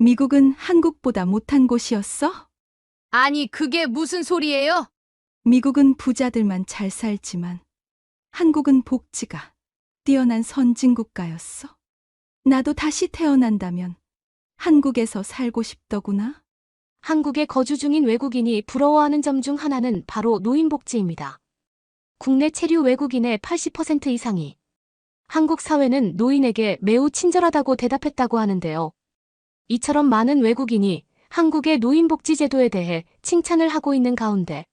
미국은 한국보다 못한 곳이었어? 아니, 그게 무슨 소리예요? 미국은 부자들만 잘 살지만 한국은 복지가 뛰어난 선진국가였어. 나도 다시 태어난다면 한국에서 살고 싶더구나. 한국에 거주 중인 외국인이 부러워하는 점 중 하나는 바로 노인복지입니다. 국내 체류 외국인의 80% 이상이 한국 사회는 노인에게 매우 친절하다고 대답했다고 하는데요. 이처럼 많은 외국인이 한국의 노인복지 제도에 대해 칭찬을 하고 있는 가운데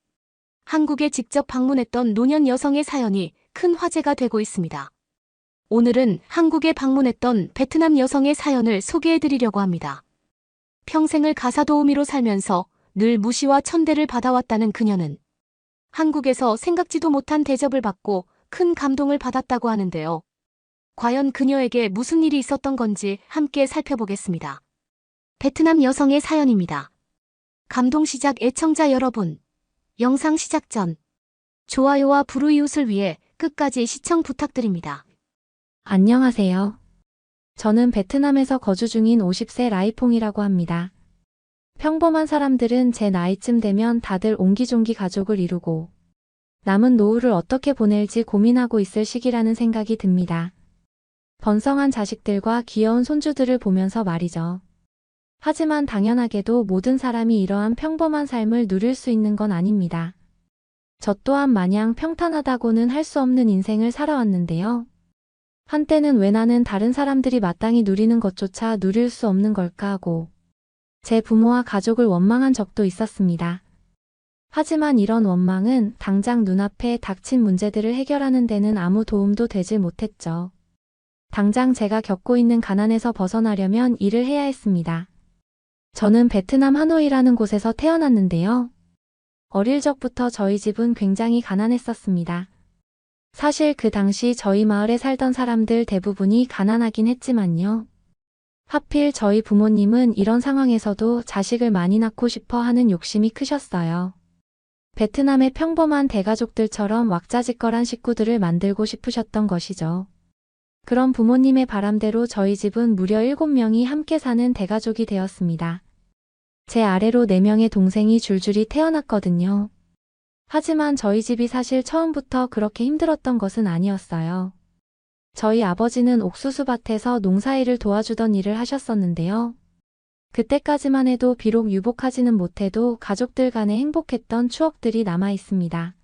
한국에 직접 방문했던 노년 여성의 사연이 큰 화제가 되고 있습니다. 오늘은 한국에 방문했던 베트남 여성의 사연을 소개해드리려고 합니다. 평생을 가사도우미로 살면서 늘 무시와 천대를 받아왔다는 그녀는 한국에서 생각지도 못한 대접을 받고 큰 감동을 받았다고 하는데요. 과연 그녀에게 무슨 일이 있었던 건지 함께 살펴보겠습니다. 베트남 여성의 사연입니다. 감동 시작 애청자 여러분, 영상 시작 전 좋아요와 불우이웃을 위해 끝까지 시청 부탁드립니다. 안녕하세요. 저는 베트남에서 거주 중인 50세 라이퐁이라고 합니다. 평범한 사람들은 제 나이쯤 되면 다들 옹기종기 가족을 이루고 남은 노후를 어떻게 보낼지 고민하고 있을 시기라는 생각이 듭니다. 번성한 자식들과 귀여운 손주들을 보면서 말이죠. 하지만 당연하게도 모든 사람이 이러한 평범한 삶을 누릴 수 있는 건 아닙니다. 저 또한 마냥 평탄하다고는 할 수 없는 인생을 살아왔는데요. 한때는 왜 나는 다른 사람들이 마땅히 누리는 것조차 누릴 수 없는 걸까 하고 제 부모와 가족을 원망한 적도 있었습니다. 하지만 이런 원망은 당장 눈앞에 닥친 문제들을 해결하는 데는 아무 도움도 되질 못했죠. 당장 제가 겪고 있는 가난에서 벗어나려면 일을 해야 했습니다. 저는 베트남 하노이라는 곳에서 태어났는데요. 어릴 적부터 저희 집은 굉장히 가난했었습니다. 사실 그 당시 저희 마을에 살던 사람들 대부분이 가난하긴 했지만요. 하필 저희 부모님은 이런 상황에서도 자식을 많이 낳고 싶어 하는 욕심이 크셨어요. 베트남의 평범한 대가족들처럼 왁자지껄한 식구들을 만들고 싶으셨던 것이죠. 그런 부모님의 바람대로 저희 집은 무려 7명이 함께 사는 대가족이 되었습니다. 제 아래로 4명의 동생이 줄줄이 태어났거든요. 하지만 저희 집이 사실 처음부터 그렇게 힘들었던 것은 아니었어요. 저희 아버지는 옥수수밭에서 농사일을 도와주던 일을 하셨었는데요. 그때까지만 해도 비록 유복하지는 못해도 가족들 간에 행복했던 추억들이 남아 있습니다.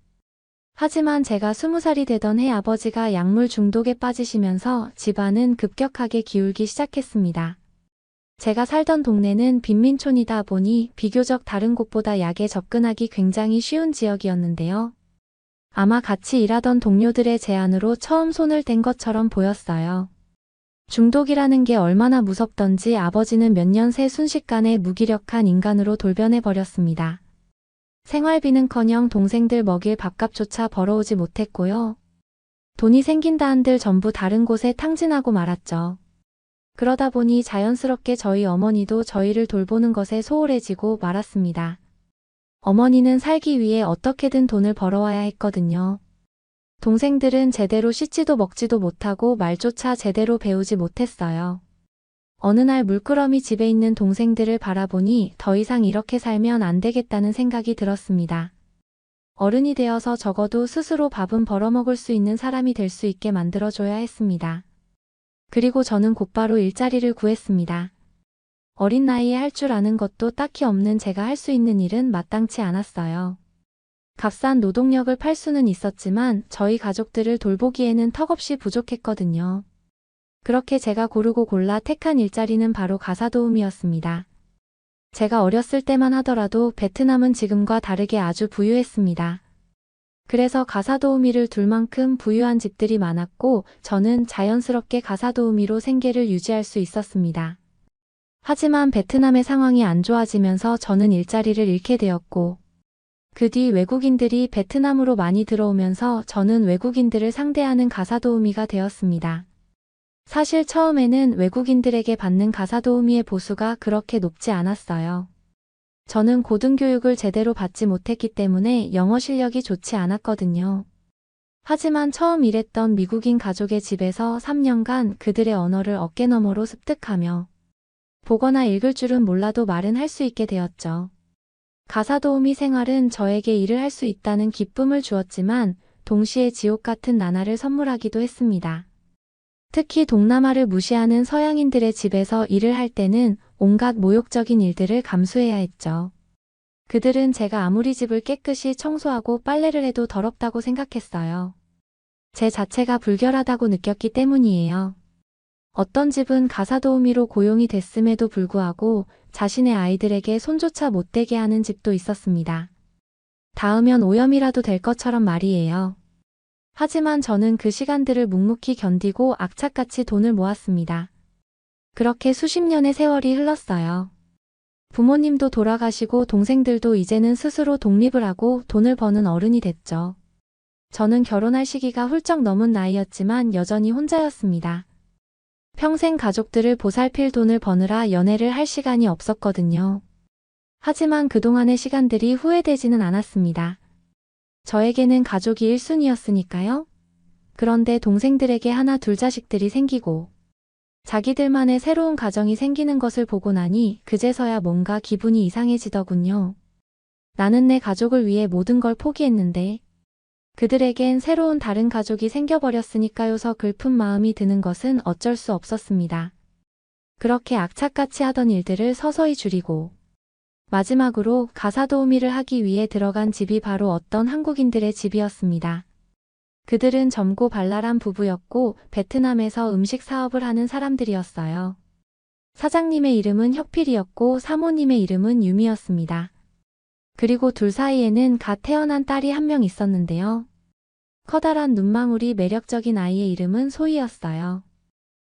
하지만 제가 20살이 되던 해 아버지가 약물 중독에 빠지시면서 집안은 급격하게 기울기 시작했습니다. 제가 살던 동네는 빈민촌이다 보니 비교적 다른 곳보다 약에 접근하기 굉장히 쉬운 지역이었는데요. 아마 같이 일하던 동료들의 제안으로 처음 손을 댄 것처럼 보였어요. 중독이라는 게 얼마나 무섭던지 아버지는 몇 년 새 순식간에 무기력한 인간으로 돌변해 버렸습니다. 생활비는커녕 동생들 먹일 밥값조차 벌어오지 못했고요. 돈이 생긴다 한들 전부 다른 곳에 탕진하고 말았죠. 그러다 보니 자연스럽게 저희 어머니도 저희를 돌보는 것에 소홀해지고 말았습니다. 어머니는 살기 위해 어떻게든 돈을 벌어와야 했거든요. 동생들은 제대로 씻지도 먹지도 못하고 말조차 제대로 배우지 못했어요. 어느 날 물끄러미 집에 있는 동생들을 바라보니 더 이상 이렇게 살면 안 되겠다는 생각이 들었습니다. 어른이 되어서 적어도 스스로 밥은 벌어먹을 수 있는 사람이 될 수 있게 만들어줘야 했습니다. 그리고 저는 곧바로 일자리를 구했습니다. 어린 나이에 할 줄 아는 것도 딱히 없는 제가 할 수 있는 일은 마땅치 않았어요. 값싼 노동력을 팔 수는 있었지만 저희 가족들을 돌보기에는 턱없이 부족했거든요. 그렇게 제가 고르고 골라 택한 일자리는 바로 가사도우미였습니다. 제가 어렸을 때만 하더라도 베트남은 지금과 다르게 아주 부유했습니다. 그래서 가사도우미를 둘 만큼 부유한 집들이 많았고 저는 자연스럽게 가사도우미로 생계를 유지할 수 있었습니다. 하지만 베트남의 상황이 안 좋아지면서 저는 일자리를 잃게 되었고 그 뒤 외국인들이 베트남으로 많이 들어오면서 저는 외국인들을 상대하는 가사도우미가 되었습니다. 사실 처음에는 외국인들에게 받는 가사도우미의 보수가 그렇게 높지 않았어요. 저는 고등교육을 제대로 받지 못했기 때문에 영어 실력이 좋지 않았거든요. 하지만 처음 일했던 미국인 가족의 집에서 3년간 그들의 언어를 어깨너머로 습득하며 보거나 읽을 줄은 몰라도 말은 할 수 있게 되었죠. 가사도우미 생활은 저에게 일을 할 수 있다는 기쁨을 주었지만 동시에 지옥 같은 나날을 선물하기도 했습니다. 특히 동남아를 무시하는 서양인들의 집에서 일을 할 때는 온갖 모욕적인 일들을 감수해야 했죠. 그들은 제가 아무리 집을 깨끗이 청소하고 빨래를 해도 더럽다고 생각했어요. 제 자체가 불결하다고 느꼈기 때문이에요. 어떤 집은 가사도우미로 고용이 됐음에도 불구하고 자신의 아이들에게 손조차 못 대게 하는 집도 있었습니다. 닿으면 오염이라도 될 것처럼 말이에요. 하지만 저는 그 시간들을 묵묵히 견디고 악착같이 돈을 모았습니다. 그렇게 수십 년의 세월이 흘렀어요. 부모님도 돌아가시고 동생들도 이제는 스스로 독립을 하고 돈을 버는 어른이 됐죠. 저는 결혼할 시기가 훌쩍 넘은 나이였지만 여전히 혼자였습니다. 평생 가족들을 보살필 돈을 버느라 연애를 할 시간이 없었거든요. 하지만 그동안의 시간들이 후회되지는 않았습니다. 저에게는 가족이 1순위였으니까요. 그런데 동생들에게 하나 둘 자식들이 생기고 자기들만의 새로운 가정이 생기는 것을 보고 나니 그제서야 뭔가 기분이 이상해지더군요. 나는 내 가족을 위해 모든 걸 포기했는데 그들에겐 새로운 다른 가족이 생겨버렸으니까요서 글픈 마음이 드는 것은 어쩔 수 없었습니다. 그렇게 악착같이 하던 일들을 서서히 줄이고 마지막으로 가사도우미를 하기 위해 들어간 집이 바로 어떤 한국인들의 집이었습니다. 그들은 젊고 발랄한 부부였고 베트남에서 음식 사업을 하는 사람들이었어요. 사장님의 이름은 혁필이었고 사모님의 이름은 유미였습니다. 그리고 둘 사이에는 갓 태어난 딸이 한 명 있었는데요. 커다란 눈망울이 매력적인 아이의 이름은 소희였어요.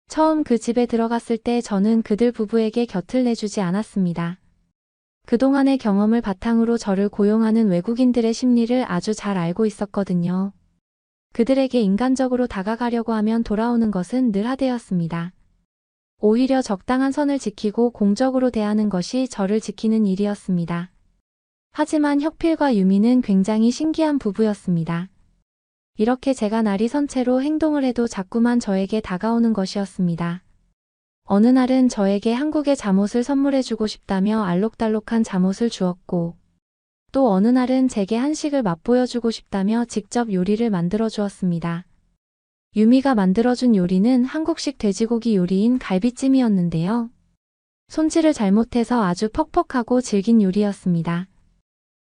처음 그 집에 들어갔을 때 저는 그들 부부에게 곁을 내주지 않았습니다. 그동안의 경험을 바탕으로 저를 고용하는 외국인들의 심리를 아주 잘 알고 있었거든요. 그들에게 인간적으로 다가가려고 하면 돌아오는 것은 늘 하대였습니다. 오히려 적당한 선을 지키고 공적으로 대하는 것이 저를 지키는 일이었습니다. 하지만 혁필과 유미는 굉장히 신기한 부부였습니다. 이렇게 제가 날이 선 채로 행동을 해도 자꾸만 저에게 다가오는 것이었습니다. 어느 날은 저에게 한국의 잠옷을 선물해주고 싶다며 알록달록한 잠옷을 주었고 또 어느 날은 제게 한식을 맛보여주고 싶다며 직접 요리를 만들어 주었습니다. 유미가 만들어준 요리는 한국식 돼지고기 요리인 갈비찜이었는데요. 손질을 잘못해서 아주 퍽퍽하고 질긴 요리였습니다.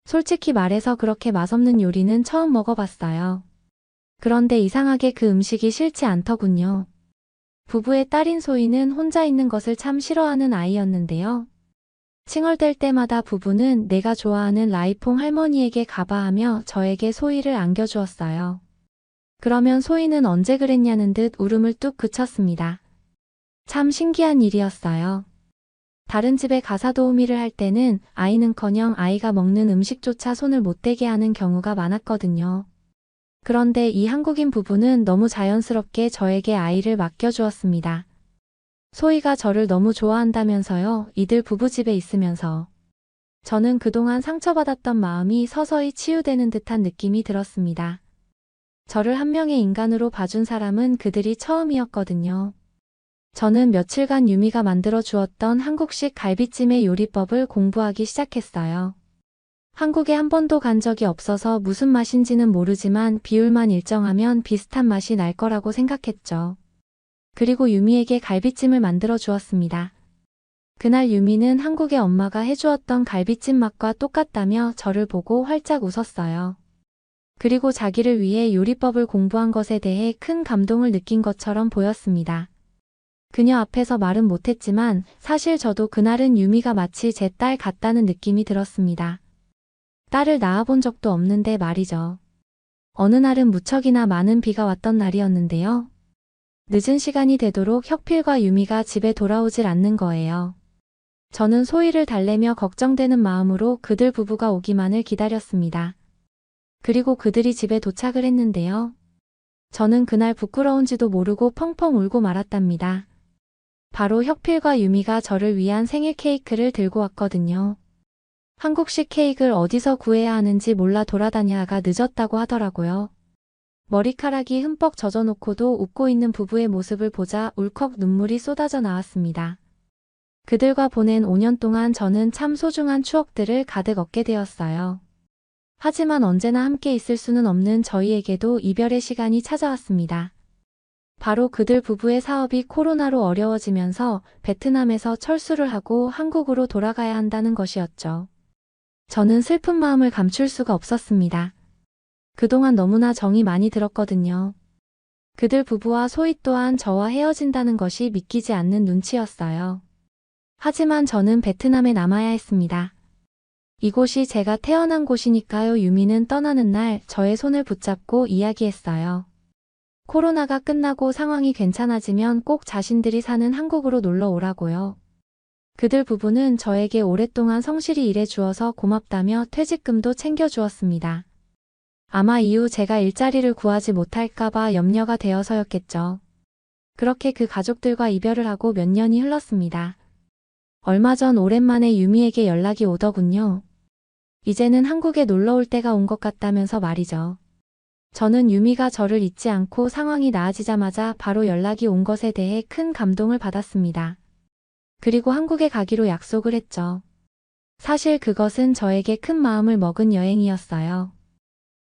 솔직히 말해서 그렇게 맛없는 요리는 처음 먹어봤어요. 그런데 이상하게 그 음식이 싫지 않더군요. 부부의 딸인 소희는 혼자 있는 것을 참 싫어하는 아이였는데요. 칭얼댈 때마다 부부는 내가 좋아하는 라이퐁 할머니에게 가봐 하며 저에게 소희를 안겨주었어요. 그러면 소희는 언제 그랬냐는 듯 울음을 뚝 그쳤습니다. 참 신기한 일이었어요. 다른 집에 가사도우미를 할 때는 아이는커녕 아이가 먹는 음식조차 손을 못 대게 하는 경우가 많았거든요. 그런데 이 한국인 부부는 너무 자연스럽게 저에게 아이를 맡겨주었습니다. 소희가 저를 너무 좋아한다면서요. 이들 부부집에 있으면서 저는 그동안 상처받았던 마음이 서서히 치유되는 듯한 느낌이 들었습니다. 저를 한 명의 인간으로 봐준 사람은 그들이 처음이었거든요. 저는 며칠간 유미가 만들어 주었던 한국식 갈비찜의 요리법을 공부하기 시작했어요. 한국에 한 번도 간 적이 없어서 무슨 맛인지는 모르지만 비율만 일정하면 비슷한 맛이 날 거라고 생각했죠. 그리고 유미에게 갈비찜을 만들어 주었습니다. 그날 유미는 한국의 엄마가 해주었던 갈비찜 맛과 똑같다며 저를 보고 활짝 웃었어요. 그리고 자기를 위해 요리법을 공부한 것에 대해 큰 감동을 느낀 것처럼 보였습니다. 그녀 앞에서 말은 못했지만 사실 저도 그날은 유미가 마치 제 딸 같다는 느낌이 들었습니다. 딸을 낳아본 적도 없는데 말이죠. 어느 날은 무척이나 많은 비가 왔던 날이었는데요. 늦은 시간이 되도록 혁필과 유미가 집에 돌아오질 않는 거예요. 저는 소희를 달래며 걱정되는 마음으로 그들 부부가 오기만을 기다렸습니다. 그리고 그들이 집에 도착을 했는데요. 저는 그날 부끄러운지도 모르고 펑펑 울고 말았답니다. 바로 혁필과 유미가 저를 위한 생일 케이크를 들고 왔거든요. 한국식 케이크를 어디서 구해야 하는지 몰라 돌아다니다가 늦었다고 하더라고요. 머리카락이 흠뻑 젖어놓고도 웃고 있는 부부의 모습을 보자 울컥 눈물이 쏟아져 나왔습니다. 그들과 보낸 5년 동안 저는 참 소중한 추억들을 가득 얻게 되었어요. 하지만 언제나 함께 있을 수는 없는 저희에게도 이별의 시간이 찾아왔습니다. 바로 그들 부부의 사업이 코로나로 어려워지면서 베트남에서 철수를 하고 한국으로 돌아가야 한다는 것이었죠. 저는 슬픈 마음을 감출 수가 없었습니다. 그동안 너무나 정이 많이 들었거든요. 그들 부부와 소희 또한 저와 헤어진다는 것이 믿기지 않는 눈치였어요. 하지만 저는 베트남에 남아야 했습니다. 이곳이 제가 태어난 곳이니까요. 유미는 떠나는 날 저의 손을 붙잡고 이야기했어요. 코로나가 끝나고 상황이 괜찮아지면 꼭 자신들이 사는 한국으로 놀러 오라고요. 그들 부부는 저에게 오랫동안 성실히 일해 주어서 고맙다며 퇴직금도 챙겨주었습니다. 아마 이후 제가 일자리를 구하지 못할까봐 염려가 되어서였겠죠. 그렇게 그 가족들과 이별을 하고 몇 년이 흘렀습니다. 얼마 전 오랜만에 유미에게 연락이 오더군요. 이제는 한국에 놀러 올 때가 온 것 같다면서 말이죠. 저는 유미가 저를 잊지 않고 상황이 나아지자마자 바로 연락이 온 것에 대해 큰 감동을 받았습니다. 그리고 한국에 가기로 약속을 했죠. 사실 그것은 저에게 큰 마음을 먹은 여행이었어요.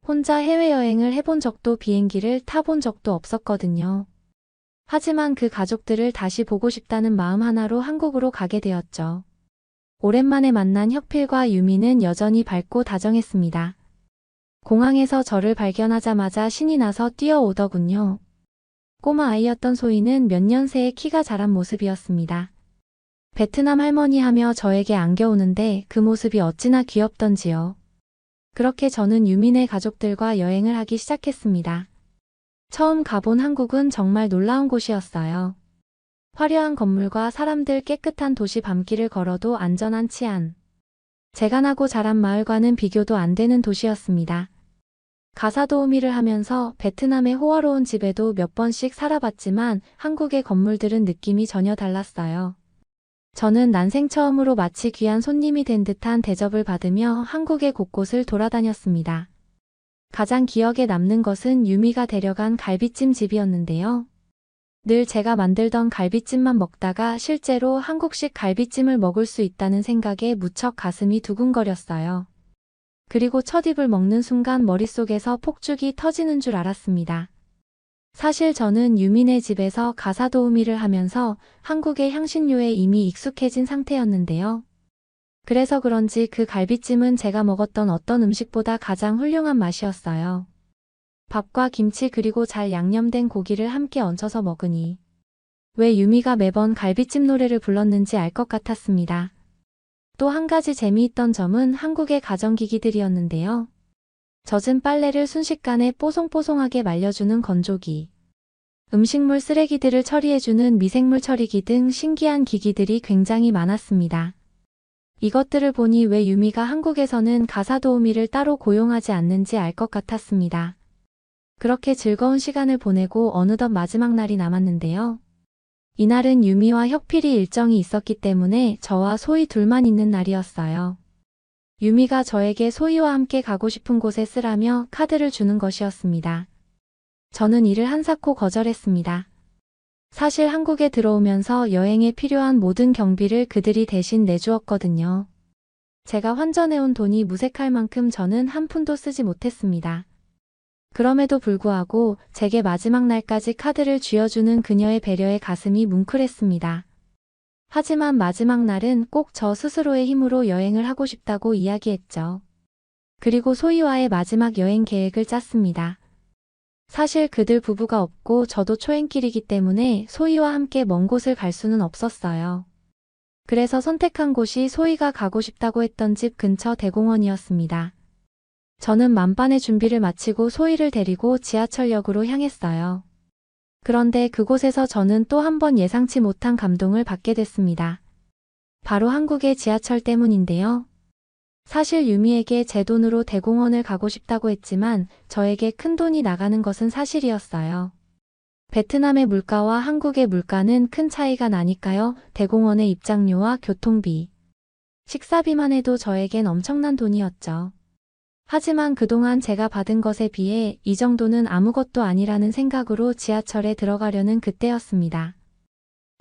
혼자 해외여행을 해본 적도 비행기를 타본 적도 없었거든요. 하지만 그 가족들을 다시 보고 싶다는 마음 하나로 한국으로 가게 되었죠. 오랜만에 만난 혁필과 유미는 여전히 밝고 다정했습니다. 공항에서 저를 발견하자마자 신이 나서 뛰어오더군요. 꼬마 아이였던 소희는 몇 년 새에 키가 자란 모습이었습니다. 베트남 할머니 하며 저에게 안겨오는데 그 모습이 어찌나 귀엽던지요. 그렇게 저는 유미네 가족들과 여행을 하기 시작했습니다. 처음 가본 한국은 정말 놀라운 곳이었어요. 화려한 건물과 사람들, 깨끗한 도시, 밤길을 걸어도 안전한 치안. 제가 나고 자란 마을과는 비교도 안 되는 도시였습니다. 가사도우미를 하면서 베트남의 호화로운 집에도 몇 번씩 살아봤지만 한국의 건물들은 느낌이 전혀 달랐어요. 저는 난생 처음으로 마치 귀한 손님이 된 듯한 대접을 받으며 한국의 곳곳을 돌아다녔습니다. 가장 기억에 남는 것은 유미가 데려간 갈비찜 집이었는데요. 늘 제가 만들던 갈비찜만 먹다가 실제로 한국식 갈비찜을 먹을 수 있다는 생각에 무척 가슴이 두근거렸어요. 그리고 첫 입을 먹는 순간 머릿속에서 폭죽이 터지는 줄 알았습니다. 사실 저는 유미네 집에서 가사도우미를 하면서 한국의 향신료에 이미 익숙해진 상태였는데요. 그래서 그런지 그 갈비찜은 제가 먹었던 어떤 음식보다 가장 훌륭한 맛이었어요. 밥과 김치 그리고 잘 양념된 고기를 함께 얹혀서 먹으니 왜 유미가 매번 갈비찜 노래를 불렀는지 알 것 같았습니다. 또 한 가지 재미있던 점은 한국의 가전기기들이었는데요. 젖은 빨래를 순식간에 뽀송뽀송하게 말려주는 건조기, 음식물 쓰레기들을 처리해주는 미생물 처리기 등 신기한 기기들이 굉장히 많았습니다. 이것들을 보니 왜 유미가 한국에서는 가사도우미를 따로 고용하지 않는지 알 것 같았습니다. 그렇게 즐거운 시간을 보내고 어느덧 마지막 날이 남았는데요. 이날은 유미와 혁필이 일정이 있었기 때문에 저와 소희 둘만 있는 날이었어요. 유미가 저에게 소희와 함께 가고 싶은 곳에 쓰라며 카드를 주는 것이었습니다. 저는 이를 한사코 거절했습니다. 사실 한국에 들어오면서 여행에 필요한 모든 경비를 그들이 대신 내주었거든요. 제가 환전해온 돈이 무색할 만큼 저는 한 푼도 쓰지 못했습니다. 그럼에도 불구하고 제게 마지막 날까지 카드를 쥐어주는 그녀의 배려에 가슴이 뭉클했습니다. 하지만 마지막 날은 꼭 저 스스로의 힘으로 여행을 하고 싶다고 이야기했죠. 그리고 소희와의 마지막 여행 계획을 짰습니다. 사실 그들 부부가 없고 저도 초행길이기 때문에 소희와 함께 먼 곳을 갈 수는 없었어요. 그래서 선택한 곳이 소희가 가고 싶다고 했던 집 근처 대공원이었습니다. 저는 만반의 준비를 마치고 소희를 데리고 지하철역으로 향했어요. 그런데 그곳에서 저는 또 한 번 예상치 못한 감동을 받게 됐습니다. 바로 한국의 지하철 때문인데요. 사실 유미에게 제 돈으로 대공원을 가고 싶다고 했지만 저에게 큰 돈이 나가는 것은 사실이었어요. 베트남의 물가와 한국의 물가는 큰 차이가 나니까요. 대공원의 입장료와 교통비, 식사비만 해도 저에겐 엄청난 돈이었죠. 하지만 그동안 제가 받은 것에 비해 이 정도는 아무것도 아니라는 생각으로 지하철에 들어가려는 그때였습니다.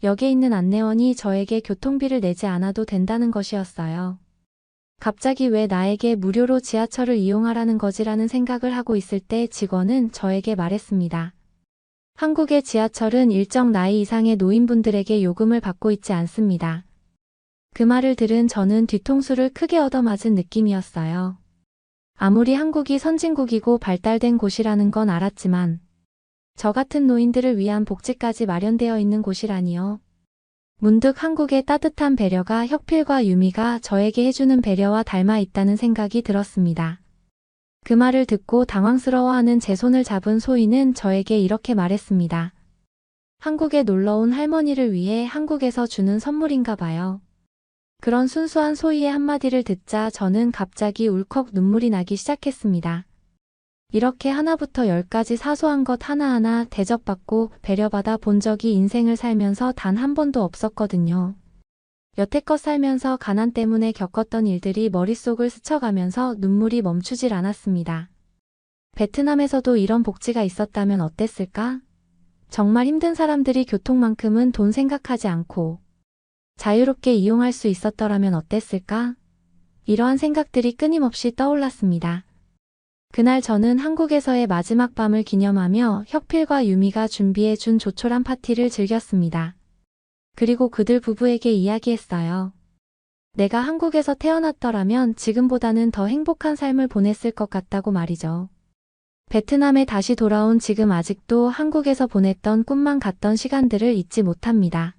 역에 있는 안내원이 저에게 교통비를 내지 않아도 된다는 것이었어요. 갑자기 왜 나에게 무료로 지하철을 이용하라는 거지라는 생각을 하고 있을 때 직원은 저에게 말했습니다. 한국의 지하철은 일정 나이 이상의 노인분들에게 요금을 받고 있지 않습니다. 그 말을 들은 저는 뒤통수를 크게 얻어맞은 느낌이었어요. 아무리 한국이 선진국이고 발달된 곳이라는 건 알았지만 저 같은 노인들을 위한 복지까지 마련되어 있는 곳이라니요. 문득 한국의 따뜻한 배려가 혁필과 유미가 저에게 해주는 배려와 닮아 있다는 생각이 들었습니다. 그 말을 듣고 당황스러워하는 제 손을 잡은 소희는 저에게 이렇게 말했습니다. 한국에 놀러온 할머니를 위해 한국에서 주는 선물인가 봐요. 그런 순수한 소희의 한마디를 듣자 저는 갑자기 울컥 눈물이 나기 시작했습니다. 이렇게 하나부터 열까지 사소한 것 하나하나 대접받고 배려받아 본 적이 인생을 살면서 단 한 번도 없었거든요. 여태껏 살면서 가난 때문에 겪었던 일들이 머릿속을 스쳐가면서 눈물이 멈추질 않았습니다. 베트남에서도 이런 복지가 있었다면 어땠을까? 정말 힘든 사람들이 교통만큼은 돈 생각하지 않고 자유롭게 이용할 수 있었더라면 어땠을까? 이러한 생각들이 끊임없이 떠올랐습니다. 그날 저는 한국에서의 마지막 밤을 기념하며 혁필과 유미가 준비해 준 조촐한 파티를 즐겼습니다. 그리고 그들 부부에게 이야기했어요. 내가 한국에서 태어났더라면 지금보다는 더 행복한 삶을 보냈을 것 같다고 말이죠. 베트남에 다시 돌아온 지금 아직도 한국에서 보냈던 꿈만 같던 시간들을 잊지 못합니다.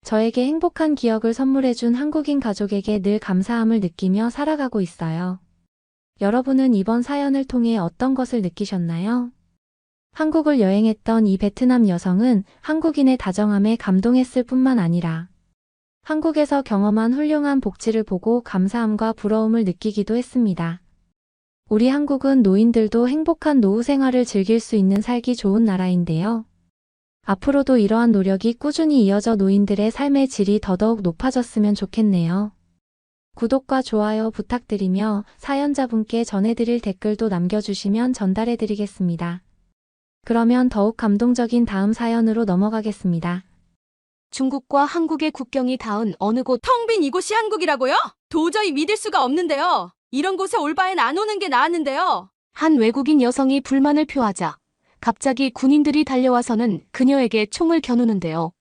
저에게 행복한 기억을 선물해준 한국인 가족에게 늘 감사함을 느끼며 살아가고 있어요. 여러분은 이번 사연을 통해 어떤 것을 느끼셨나요? 한국을 여행했던 이 베트남 여성은 한국인의 다정함에 감동했을 뿐만 아니라 한국에서 경험한 훌륭한 복지를 보고 감사함과 부러움을 느끼기도 했습니다. 우리 한국은 노인들도 행복한 노후 생활을 즐길 수 있는 살기 좋은 나라인데요. 앞으로도 이러한 노력이 꾸준히 이어져 노인들의 삶의 질이 더더욱 높아졌으면 좋겠네요. 구독과 좋아요 부탁드리며 사연자분께 전해드릴 댓글도 남겨주시면 전달해드리겠습니다. 그러면 더욱 감동적인 다음 사연으로 넘어가겠습니다. 중국과 한국의 국경이 닿은 어느 곳. 텅 빈 이곳이 한국이라고요? 도저히 믿을 수가 없는데요. 이런 곳에 올 바엔 안 오는 게 나았는데요. 한 외국인 여성이 불만을 표하자 갑자기 군인들이 달려와서는 그녀에게 총을 겨누는데요.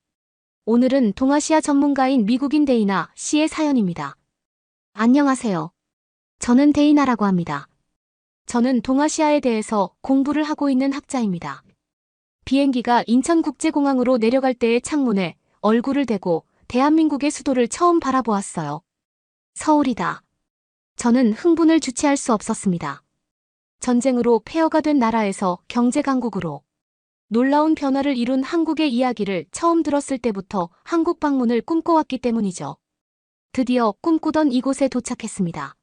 오늘은 동아시아 전문가인 미국인 데이나 씨의 사연입니다. 안녕하세요. 저는 데이나라고 합니다. 저는 동아시아에 대해서 공부를 하고 있는 학자입니다. 비행기가 인천국제공항으로 내려갈 때의 창문에 얼굴을 대고 대한민국의 수도를 처음 바라보았어요. 서울이다. 저는 흥분을 주체할 수 없었습니다. 전쟁으로 폐허가 된 나라에서 경제강국으로 놀라운 변화를 이룬 한국의 이야기를 처음 들었을 때부터 한국 방문을 꿈꿔왔기 때문이죠. 드디어 꿈꾸던 이곳에 도착했습니다.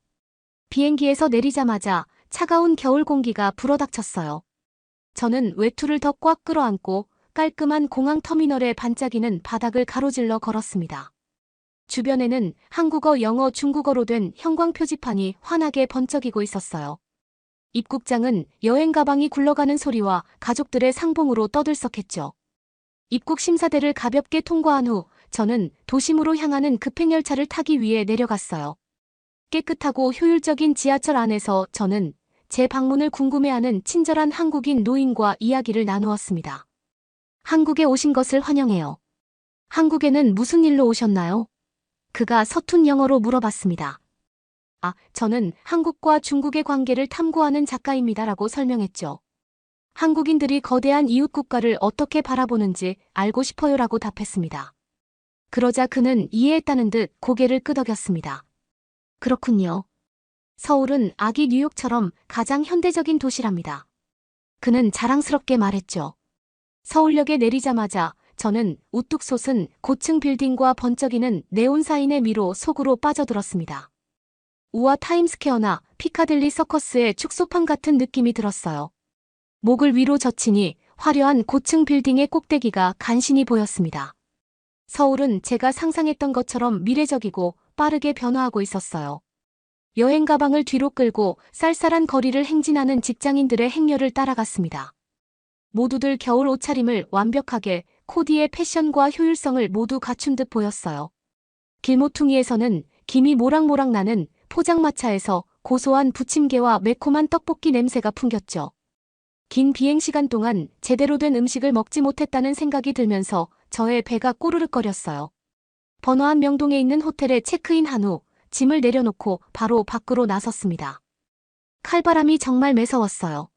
비행기에서 내리자마자 차가운 겨울 공기가 불어닥쳤어요. 저는 외투를 더 꽉 끌어안고 깔끔한 공항 터미널의 반짝이는 바닥을 가로질러 걸었습니다. 주변에는 한국어, 영어, 중국어로 된 형광 표지판이 환하게 번쩍이고 있었어요. 입국장은 여행 가방이 굴러가는 소리와 가족들의 상봉으로 떠들썩했죠. 입국 심사대를 가볍게 통과한 후 저는 도심으로 향하는 급행열차를 타기 위해 내려갔어요. 깨끗하고 효율적인 지하철 안에서 저는 제 방문을 궁금해하는 친절한 한국인 노인과 이야기를 나누었습니다. 한국에 오신 것을 환영해요. 한국에는 무슨 일로 오셨나요? 그가 서툰 영어로 물어봤습니다. 저는 한국과 중국의 관계를 탐구하는 작가입니다라고 설명했죠. 한국인들이 거대한 이웃 국가를 어떻게 바라보는지 알고 싶어요라고 답했습니다. 그러자 그는 이해했다는 듯 고개를 끄덕였습니다. 그렇군요. 서울은 아기 뉴욕처럼 가장 현대적인 도시랍니다. 그는 자랑스럽게 말했죠. 서울역에 내리자마자 저는 우뚝 솟은 고층 빌딩과 번쩍이는 네온 사인의 미로 속으로 빠져들었습니다. 우와 타임스퀘어나 피카딜리 서커스의 축소판 같은 느낌이 들었어요. 목을 위로 젖히니 화려한 고층 빌딩의 꼭대기가 간신히 보였습니다. 서울은 제가 상상했던 것처럼 미래적이고 빠르게 변화하고 있었어요. 여행 가방을 뒤로 끌고 쌀쌀한 거리를 행진하는 직장인들의 행렬을 따라갔습니다. 모두들 겨울 옷차림을 완벽하게 코디의 패션과 효율성을 모두 갖춘 듯 보였어요. 길모퉁이에서는 김이 모락모락 나는 포장마차에서 고소한 부침개와 매콤한 떡볶이 냄새가 풍겼죠. 긴 비행시간 동안 제대로 된 음식을 먹지 못했다는 생각이 들면서 저의 배가 꼬르륵거렸어요. 번화한 명동에 있는 호텔에 체크인한 후 짐을 내려놓고 바로 밖으로 나섰습니다. 칼바람이 정말 매서웠어요.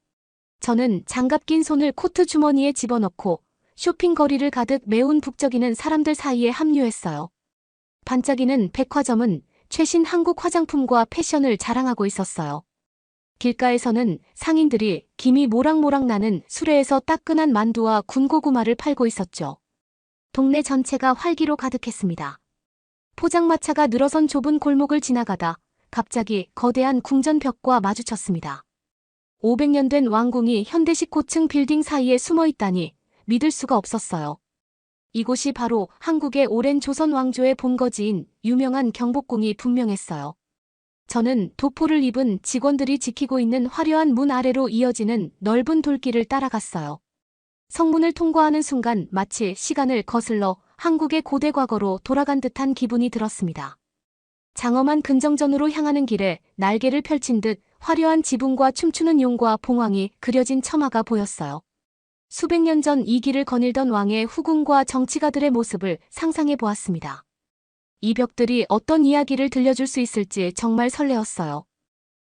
저는 장갑 낀 손을 코트 주머니에 집어넣고 쇼핑 거리를 가득 메운 북적이는 사람들 사이에 합류했어요. 반짝이는 백화점은 최신 한국 화장품과 패션을 자랑하고 있었어요. 길가에서는 상인들이 김이 모락모락 나는 수레에서 따끈한 만두와 군고구마를 팔고 있었죠. 동네 전체가 활기로 가득했습니다. 포장마차가 늘어선 좁은 골목을 지나가다 갑자기 거대한 궁전벽과 마주쳤습니다. 500년 된 왕궁이 현대식 고층 빌딩 사이에 숨어 있다니 믿을 수가 없었어요. 이곳이 바로 한국의 오랜 조선 왕조의 본거지인 유명한 경복궁이 분명했어요. 저는 도포를 입은 직원들이 지키고 있는 화려한 문 아래로 이어지는 넓은 돌길을 따라갔어요. 성문을 통과하는 순간 마치 시간을 거슬러 한국의 고대 과거로 돌아간 듯한 기분이 들었습니다. 장엄한 근정전으로 향하는 길에 날개를 펼친 듯 화려한 지붕과 춤추는 용과 봉황이 그려진 처마가 보였어요. 수백 년 전 이 길을 거닐던 왕의 후궁과 정치가들의 모습을 상상해 보았습니다. 이 벽들이 어떤 이야기를 들려줄 수 있을지 정말 설레었어요.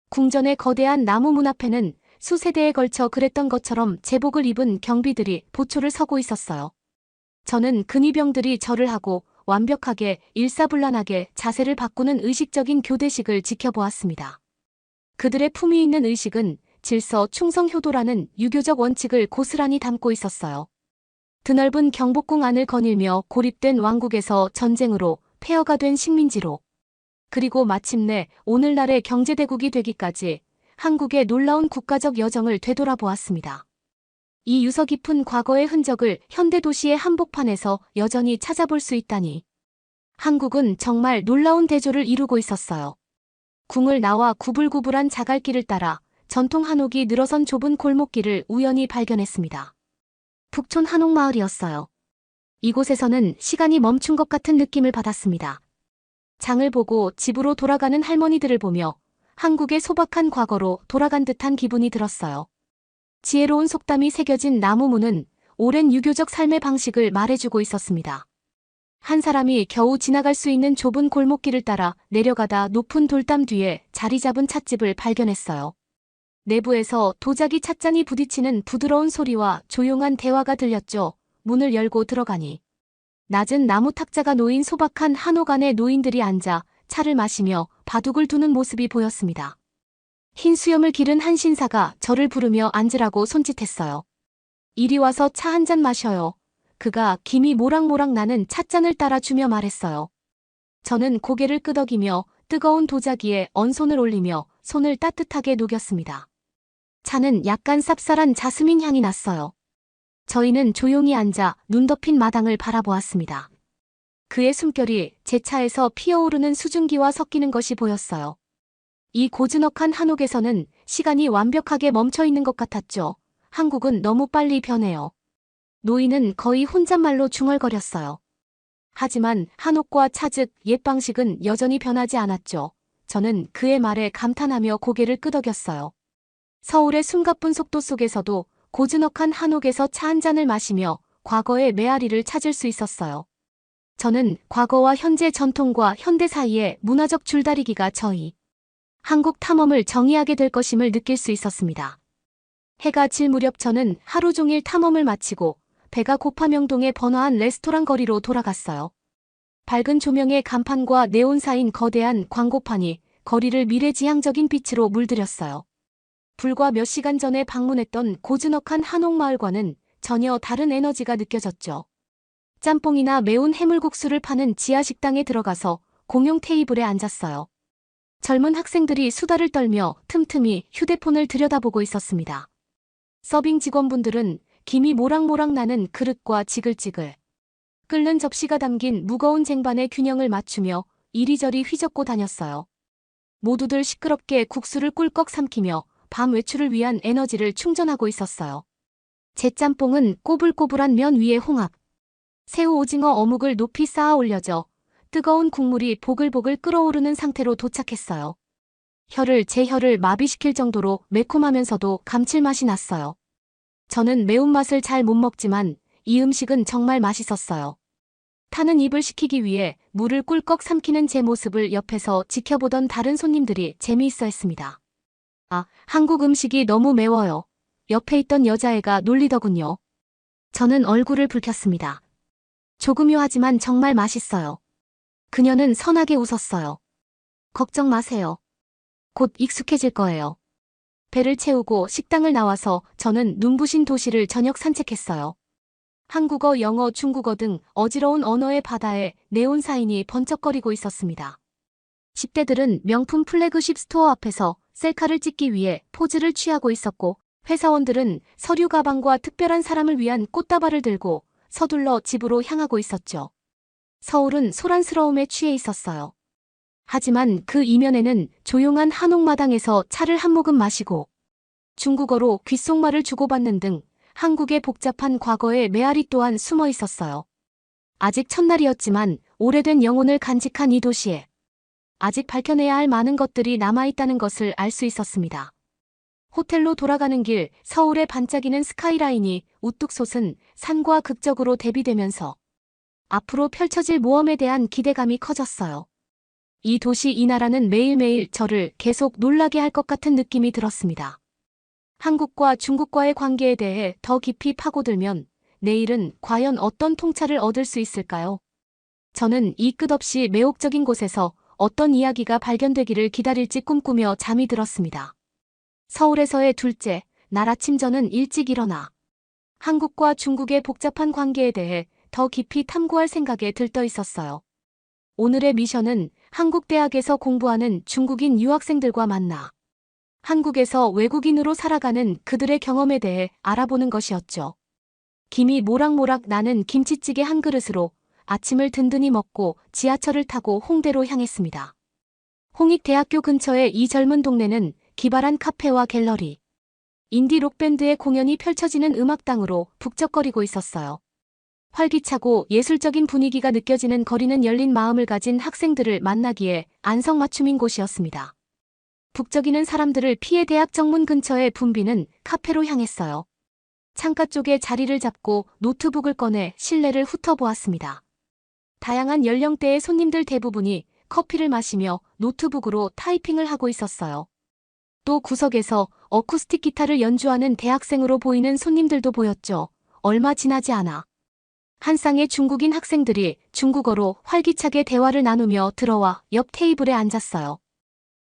궁전의 거대한 나무 문 앞에는 수세대에 걸쳐 그랬던 것처럼 제복을 입은 경비들이 보초를 서고 있었어요. 저는 근위병들이 절을 하고 완벽하게 일사불란하게 자세를 바꾸는 의식적인 교대식을 지켜보았습니다. 그들의 품위 있는 의식은 질서, 충성, 효도라는 유교적 원칙을 고스란히 담고 있었어요. 드넓은 경복궁 안을 거닐며 고립된 왕국에서 전쟁으로 폐허가 된 식민지로, 그리고 마침내 오늘날의 경제대국이 되기까지 한국의 놀라운 국가적 여정을 되돌아보았습니다. 이 유서 깊은 과거의 흔적을 현대 도시의 한복판에서 여전히 찾아볼 수 있다니. 한국은 정말 놀라운 대조를 이루고 있었어요. 궁을 나와 구불구불한 자갈길을 따라 전통 한옥이 늘어선 좁은 골목길을 우연히 발견했습니다. 북촌 한옥마을이었어요. 이곳에서는 시간이 멈춘 것 같은 느낌을 받았습니다. 장을 보고 집으로 돌아가는 할머니들을 보며 한국의 소박한 과거로 돌아간 듯한 기분이 들었어요. 지혜로운 속담이 새겨진 나무문은 오랜 유교적 삶의 방식을 말해주고 있었습니다. 한 사람이 겨우 지나갈 수 있는 좁은 골목길을 따라 내려가다 높은 돌담 뒤에 자리 잡은 찻집을 발견했어요. 내부에서 도자기 찻잔이 부딪히는 부드러운 소리와 조용한 대화가 들렸죠. 문을 열고 들어가니 낮은 나무 탁자가 놓인 소박한 한옥 안에 노인들이 앉아 차를 마시며 바둑을 두는 모습이 보였습니다. 흰 수염을 기른 한 신사가 저를 부르며 앉으라고 손짓했어요. 이리 와서 차 한 잔 마셔요. 그가 김이 모락모락 나는 찻잔을 따라주며 말했어요. 저는 고개를 끄덕이며 뜨거운 도자기에 언손을 올리며 손을 따뜻하게 녹였습니다. 차는 약간 쌉쌀한 자스민 향이 났어요. 저희는 조용히 앉아 눈 덮인 마당을 바라보았습니다. 그의 숨결이 제 차에서 피어오르는 수증기와 섞이는 것이 보였어요. 이 고즈넉한 한옥에서는 시간이 완벽하게 멈춰 있는 것 같았죠. 한국은 너무 빨리 변해요. 노인은 거의 혼잣말로 중얼거렸어요. 하지만 한옥과 차 즉 옛 방식은 여전히 변하지 않았죠. 저는 그의 말에 감탄하며 고개를 끄덕였어요. 서울의 숨가쁜 속도 속에서도 고즈넉한 한옥에서 차 한 잔을 마시며 과거의 메아리를 찾을 수 있었어요. 저는 과거와 현재, 전통과 현대 사이의 문화적 줄다리기가 저희 한국 탐험을 정의하게 될 것임을 느낄 수 있었습니다. 해가 질 무렵 저는 하루 종일 탐험을 마치고 배가 고파 명동의 번화한 레스토랑 거리로 돌아갔어요. 밝은 조명의 간판과 네온 사인 거대한 광고판이 거리를 미래지향적인 빛으로 물들였어요. 불과 몇 시간 전에 방문했던 고즈넉한 한옥마을과는 전혀 다른 에너지가 느껴졌죠. 짬뽕이나 매운 해물국수를 파는 지하식당에 들어가서 공용 테이블에 앉았어요. 젊은 학생들이 수다를 떨며 틈틈이 휴대폰을 들여다보고 있었습니다. 서빙 직원분들은 김이 모락모락 나는 그릇과 지글지글 끓는 접시가 담긴 무거운 쟁반의 균형을 맞추며 이리저리 휘젓고 다녔어요. 모두들 시끄럽게 국수를 꿀꺽 삼키며 밤 외출을 위한 에너지를 충전하고 있었어요. 제 짬뽕은 꼬불꼬불한 면 위에 홍합, 새우 오징어 어묵을 높이 쌓아 올려져 뜨거운 국물이 보글보글 끓어오르는 상태로 도착했어요. 제 혀를 마비시킬 정도로 매콤하면서도 감칠맛이 났어요. 저는 매운맛을 잘 못 먹지만 이 음식은 정말 맛있었어요. 타는 입을 식히기 위해 물을 꿀꺽 삼키는 제 모습을 옆에서 지켜보던 다른 손님들이 재미있어 했습니다. 아, 한국 음식이 너무 매워요. 옆에 있던 여자애가 놀리더군요. 저는 얼굴을 붉혔습니다. 조금요 하지만 정말 맛있어요. 그녀는 선하게 웃었어요. 걱정 마세요. 곧 익숙해질 거예요. 배를 채우고 식당을 나와서 저는 눈부신 도시를 저녁 산책했어요. 한국어, 영어, 중국어 등 어지러운 언어의 바다에 네온 사인이 번쩍거리고 있었습니다. 10대들은 명품 플래그십 스토어 앞에서 셀카를 찍기 위해 포즈를 취하고 있었고, 회사원들은 서류 가방과 특별한 사람을 위한 꽃다발을 들고 서둘러 집으로 향하고 있었죠. 서울은 소란스러움에 취해 있었어요. 하지만 그 이면에는 조용한 한옥마당에서 차를 한 모금 마시고 중국어로 귓속말을 주고받는 등 한국의 복잡한 과거의 메아리 또한 숨어 있었어요. 아직 첫날이었지만 오래된 영혼을 간직한 이 도시에 아직 밝혀내야 할 많은 것들이 남아있다는 것을 알 수 있었습니다. 호텔로 돌아가는 길, 서울의 반짝이는 스카이라인이 우뚝 솟은 산과 극적으로 대비되면서 앞으로 펼쳐질 모험에 대한 기대감이 커졌어요. 이 도시, 이 나라는 매일매일 저를 계속 놀라게 할 것 같은 느낌이 들었습니다. 한국과 중국과의 관계에 대해 더 깊이 파고들면 내일은 과연 어떤 통찰을 얻을 수 있을까요? 저는 이 끝없이 매혹적인 곳에서 어떤 이야기가 발견되기를 기다릴지 꿈꾸며 잠이 들었습니다. 서울에서의 둘째, 날 아침 저는 일찍 일어나 한국과 중국의 복잡한 관계에 대해 더 깊이 탐구할 생각에 들떠 있었어요. 오늘의 미션은 한국 대학에서 공부하는 중국인 유학생들과 만나 한국에서 외국인으로 살아가는 그들의 경험에 대해 알아보는 것이었죠. 김이 모락모락 나는 김치찌개 한 그릇으로 아침을 든든히 먹고 지하철을 타고 홍대로 향했습니다. 홍익대학교 근처의 이 젊은 동네는 기발한 카페와 갤러리, 인디 록밴드의 공연이 펼쳐지는 음악당으로 북적거리고 있었어요. 활기차고 예술적인 분위기가 느껴지는 거리는 열린 마음을 가진 학생들을 만나기에 안성맞춤인 곳이었습니다. 북적이는 사람들을 피해 대학 정문 근처의 붐비는 카페로 향했어요. 창가 쪽에 자리를 잡고 노트북을 꺼내 실내를 훑어보았습니다. 다양한 연령대의 손님들 대부분이 커피를 마시며 노트북으로 타이핑을 하고 있었어요. 또 구석에서 어쿠스틱 기타를 연주하는 대학생으로 보이는 손님들도 보였죠. 얼마 지나지 않아 한 쌍의 중국인 학생들이 중국어로 활기차게 대화를 나누며 들어와 옆 테이블에 앉았어요.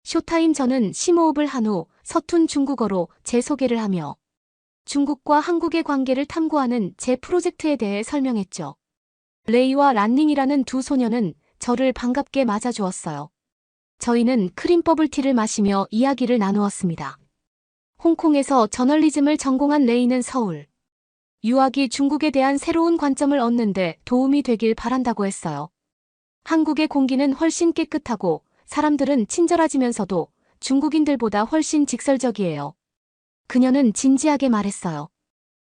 쇼타임. 저는 심호흡을 한 후 서툰 중국어로 제 소개를 하며 중국과 한국의 관계를 탐구하는 제 프로젝트에 대해 설명했죠. 레이와 란닝이라는 두 소녀는 저를 반갑게 맞아주었어요. 저희는 크림 버블티를 마시며 이야기를 나누었습니다. 홍콩에서 저널리즘을 전공한 레이는 서울 유학이 중국에 대한 새로운 관점을 얻는데 도움이 되길 바란다고 했어요. 한국의 공기는 훨씬 깨끗하고 사람들은 친절하지면서도 중국인들보다 훨씬 직설적이에요. 그녀는 진지하게 말했어요.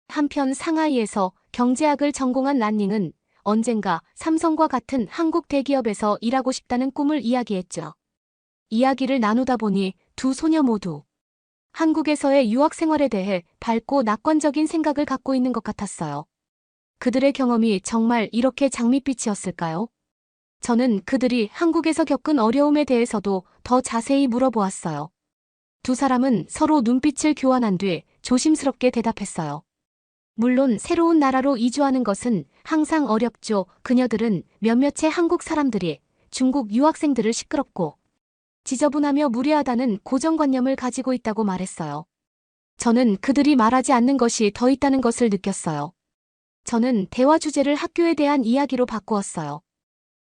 한편 상하이에서 경제학을 전공한 란닝은 언젠가 삼성과 같은 한국 대기업에서 일하고 싶다는 꿈을 이야기했죠. 이야기를 나누다 보니 두 소녀 모두 한국에서의 유학 생활에 대해 밝고 낙관적인 생각을 갖고 있는 것 같았어요. 그들의 경험이 정말 이렇게 장밋빛이었을까요? 저는 그들이 한국에서 겪은 어려움에 대해서도 더 자세히 물어보았어요. 두 사람은 서로 눈빛을 교환한 뒤 조심스럽게 대답했어요. 물론 새로운 나라로 이주하는 것은 항상 어렵죠. 그녀들은 몇몇의 한국 사람들이 중국 유학생들을 시끄럽고 지저분하며 무례하다는 고정관념을 가지고 있다고 말했어요. 저는 그들이 말하지 않는 것이 더 있다는 것을 느꼈어요. 저는 대화 주제를 학교에 대한 이야기로 바꾸었어요.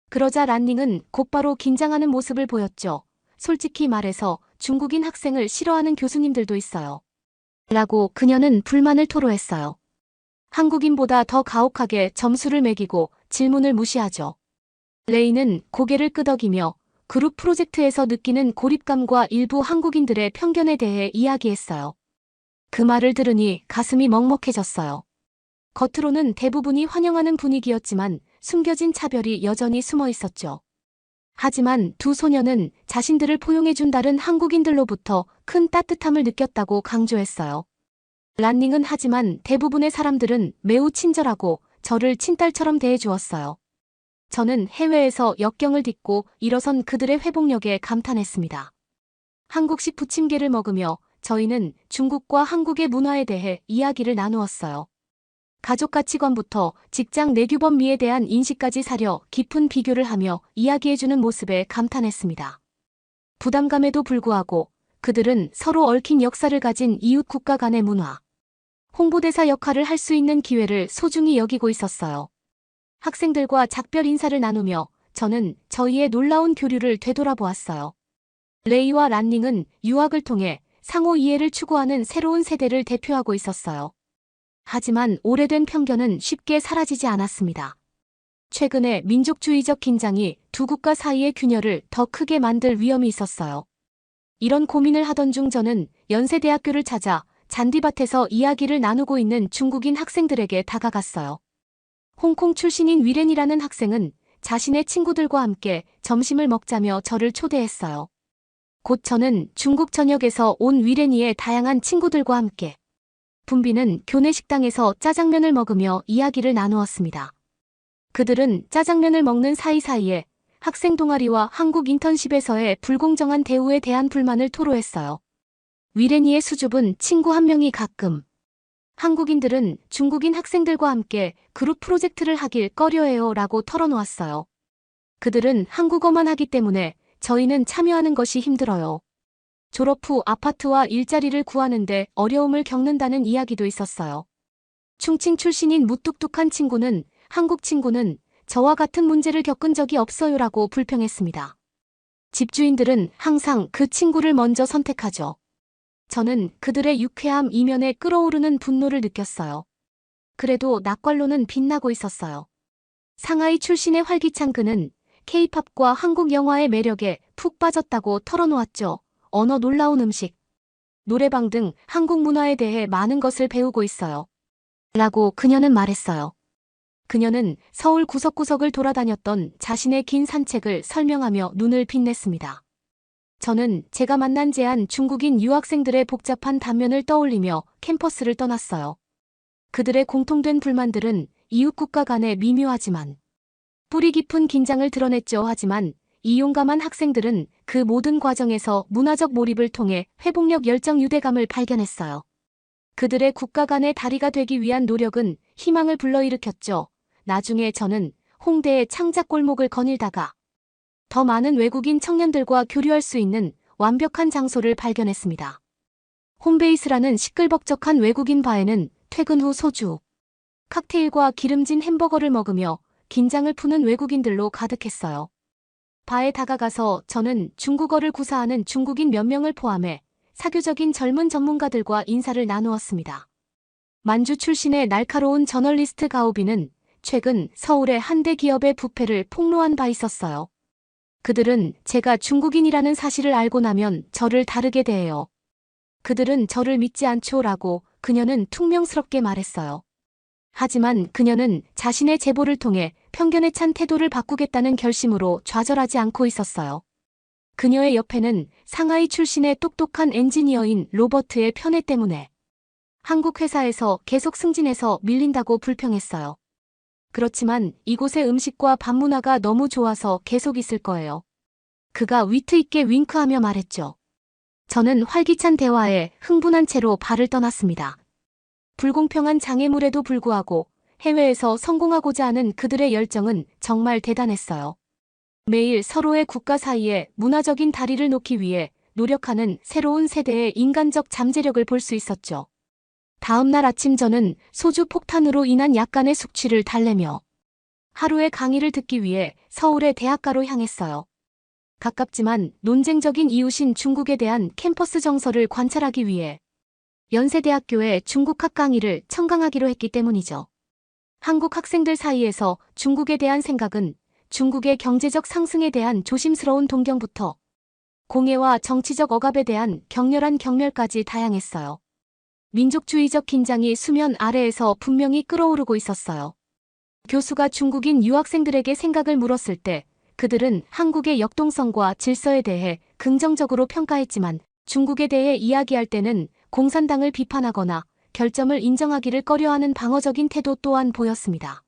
그러자 란닝은 곧바로 긴장하는 모습을 보였죠. 솔직히 말해서 중국인 학생을 싫어하는 교수님들도 있어요. 라고 그녀는 불만을 토로했어요. 한국인보다 더 가혹하게 점수를 매기고 질문을 무시하죠. 레이는 고개를 끄덕이며 그룹 프로젝트에서 느끼는 고립감과 일부 한국인들의 편견에 대해 이야기했어요. 그 말을 들으니 가슴이 먹먹해졌어요. 겉으로는 대부분이 환영하는 분위기였지만 숨겨진 차별이 여전히 숨어 있었죠. 하지만 두 소녀는 자신들을 포용해준 다른 한국인들로부터 큰 따뜻함을 느꼈다고 강조했어요. 란닝은 하지만 대부분의 사람들은 매우 친절하고 저를 친딸처럼 대해주었어요. 저는 해외에서 역경을 딛고 일어선 그들의 회복력에 감탄했습니다. 한국식 부침개를 먹으며 저희는 중국과 한국의 문화에 대해 이야기를 나누었어요. 가족 가치관부터 직장 내규범미에 대한 인식까지 사려 깊은 비교를 하며 이야기해주는 모습에 감탄했습니다. 부담감에도 불구하고 그들은 서로 얽힌 역사를 가진 이웃 국가 간의 문화, 홍보대사 역할을 할 수 있는 기회를 소중히 여기고 있었어요. 학생들과 작별 인사를 나누며 저는 저희의 놀라운 교류를 되돌아보았어요. 레이와 란닝은 유학을 통해 상호 이해를 추구하는 새로운 세대를 대표하고 있었어요. 하지만 오래된 편견은 쉽게 사라지지 않았습니다. 최근에 민족주의적 긴장이 두 국가 사이의 균열을 더 크게 만들 위험이 있었어요. 이런 고민을 하던 중 저는 연세대학교를 찾아 잔디밭에서 이야기를 나누고 있는 중국인 학생들에게 다가갔어요. 홍콩 출신인 위렌이라는 학생은 자신의 친구들과 함께 점심을 먹자며 저를 초대했어요. 곧 저는 중국 전역에서 온 위렌이의 다양한 친구들과 함께 분비는 교내 식당에서 짜장면을 먹으며 이야기를 나누었습니다. 그들은 짜장면을 먹는 사이사이에 학생 동아리와 한국 인턴십에서의 불공정한 대우에 대한 불만을 토로했어요. 위렌이의 수줍은 친구 한 명이 가끔 한국인들은 중국인 학생들과 함께 그룹 프로젝트를 하길 꺼려해요 라고 털어놓았어요. 그들은 한국어만 하기 때문에 저희는 참여하는 것이 힘들어요. 졸업 후 아파트와 일자리를 구하는데 어려움을 겪는다는 이야기도 있었어요. 충칭 출신인 무뚝뚝한 친구는 한국 친구는 저와 같은 문제를 겪은 적이 없어요라고 불평했습니다. 집주인들은 항상 그 친구를 먼저 선택하죠. 저는 그들의 유쾌함 이면에 끓어오르는 분노를 느꼈어요. 그래도 낯괄로는 빛나고 있었어요. 상하이 출신의 활기찬 그는 K-팝과 한국 영화의 매력에 푹 빠졌다고 털어놓았죠. 언어 놀라운 음식, 노래방 등 한국 문화에 대해 많은 것을 배우고 있어요. 라고 그녀는 말했어요. 그녀는 서울 구석구석을 돌아다녔던 자신의 긴 산책을 설명하며 눈을 빛냈습니다. 저는 제가 만난 제한 중국인 유학생들의 복잡한 단면을 떠올리며 캠퍼스를 떠났어요. 그들의 공통된 불만들은 이웃 국가 간의 미묘하지만 뿌리 깊은 긴장을 드러냈죠. 하지만 이 용감한 학생들은 그 모든 과정에서 문화적 몰입을 통해 회복력 열정 유대감을 발견했어요. 그들의 국가 간의 다리가 되기 위한 노력은 희망을 불러일으켰죠. 나중에 저는 홍대의 창작골목을 거닐다가 더 많은 외국인 청년들과 교류할 수 있는 완벽한 장소를 발견했습니다. 홈베이스라는 시끌벅적한 외국인 바에는 퇴근 후 소주, 칵테일과 기름진 햄버거를 먹으며 긴장을 푸는 외국인들로 가득했어요. 바에 다가가서 저는 중국어를 구사하는 중국인 몇 명을 포함해 사교적인 젊은 전문가들과 인사를 나누었습니다. 만주 출신의 날카로운 저널리스트 가오비는 최근 서울의 한대 기업의 부패를 폭로한 바 있었어요. 그들은 제가 중국인이라는 사실을 알고 나면 저를 다르게 대해요. 그들은 저를 믿지 않죠라고 그녀는 퉁명스럽게 말했어요. 하지만 그녀는 자신의 제보를 통해 편견에 찬 태도를 바꾸겠다는 결심으로 좌절하지 않고 있었어요. 그녀의 옆에는 상하이 출신의 똑똑한 엔지니어인 로버트의 편애 때문에 한국 회사에서 계속 승진해서 밀린다고 불평했어요. 그렇지만 이곳의 음식과 밥 문화가 너무 좋아서 계속 있을 거예요. 그가 위트 있게 윙크하며 말했죠. 저는 활기찬 대화에 흥분한 채로 발을 떠났습니다. 불공평한 장애물에도 불구하고 해외에서 성공하고자 하는 그들의 열정은 정말 대단했어요. 매일 서로의 국가 사이에 문화적인 다리를 놓기 위해 노력하는 새로운 세대의 인간적 잠재력을 볼 수 있었죠. 다음 날 아침 저는 소주 폭탄으로 인한 약간의 숙취를 달래며 하루의 강의를 듣기 위해 서울의 대학가로 향했어요. 가깝지만 논쟁적인 이웃인 중국에 대한 캠퍼스 정서를 관찰하기 위해 연세대학교의 중국학 강의를 청강하기로 했기 때문이죠. 한국 학생들 사이에서 중국에 대한 생각은 중국의 경제적 상승에 대한 조심스러운 동경부터 공예와 정치적 억압에 대한 격렬한 경멸까지 다양했어요. 민족주의적 긴장이 수면 아래에서 분명히 끓어오르고 있었어요. 교수가 중국인 유학생들에게 생각을 물었을 때 그들은 한국의 역동성과 질서에 대해 긍정적으로 평가했지만 중국에 대해 이야기할 때는 공산당을 비판하거나 결점을 인정하기를 꺼려하는 방어적인 태도 또한 보였습니다.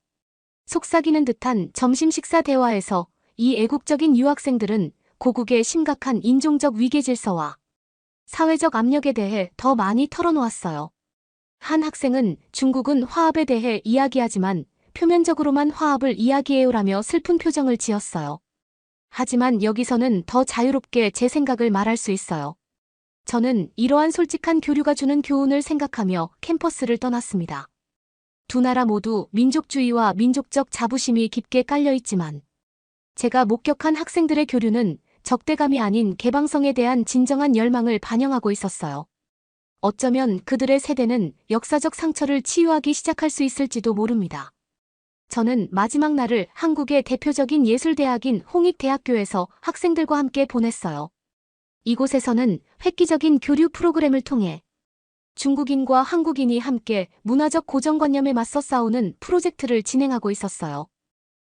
속삭이는 듯한 점심 식사 대화에서 이 애국적인 유학생들은 고국의 심각한 인종적 위계 질서와 사회적 압력에 대해 더 많이 털어놓았어요. 한 학생은 중국은 화합에 대해 이야기하지만 표면적으로만 화합을 이야기해요라며 슬픈 표정을 지었어요. 하지만 여기서는 더 자유롭게 제 생각을 말할 수 있어요. 저는 이러한 솔직한 교류가 주는 교훈을 생각하며 캠퍼스를 떠났습니다. 두 나라 모두 민족주의와 민족적 자부심이 깊게 깔려있지만 제가 목격한 학생들의 교류는 적대감이 아닌 개방성에 대한 진정한 열망을 반영하고 있었어요. 어쩌면 그들의 세대는 역사적 상처를 치유하기 시작할 수 있을지도 모릅니다. 저는 마지막 날을 한국의 대표적인 예술대학인 홍익대학교에서 학생들과 함께 보냈어요. 이곳에서는 획기적인 교류 프로그램을 통해 중국인과 한국인이 함께 문화적 고정관념에 맞서 싸우는 프로젝트를 진행하고 있었어요.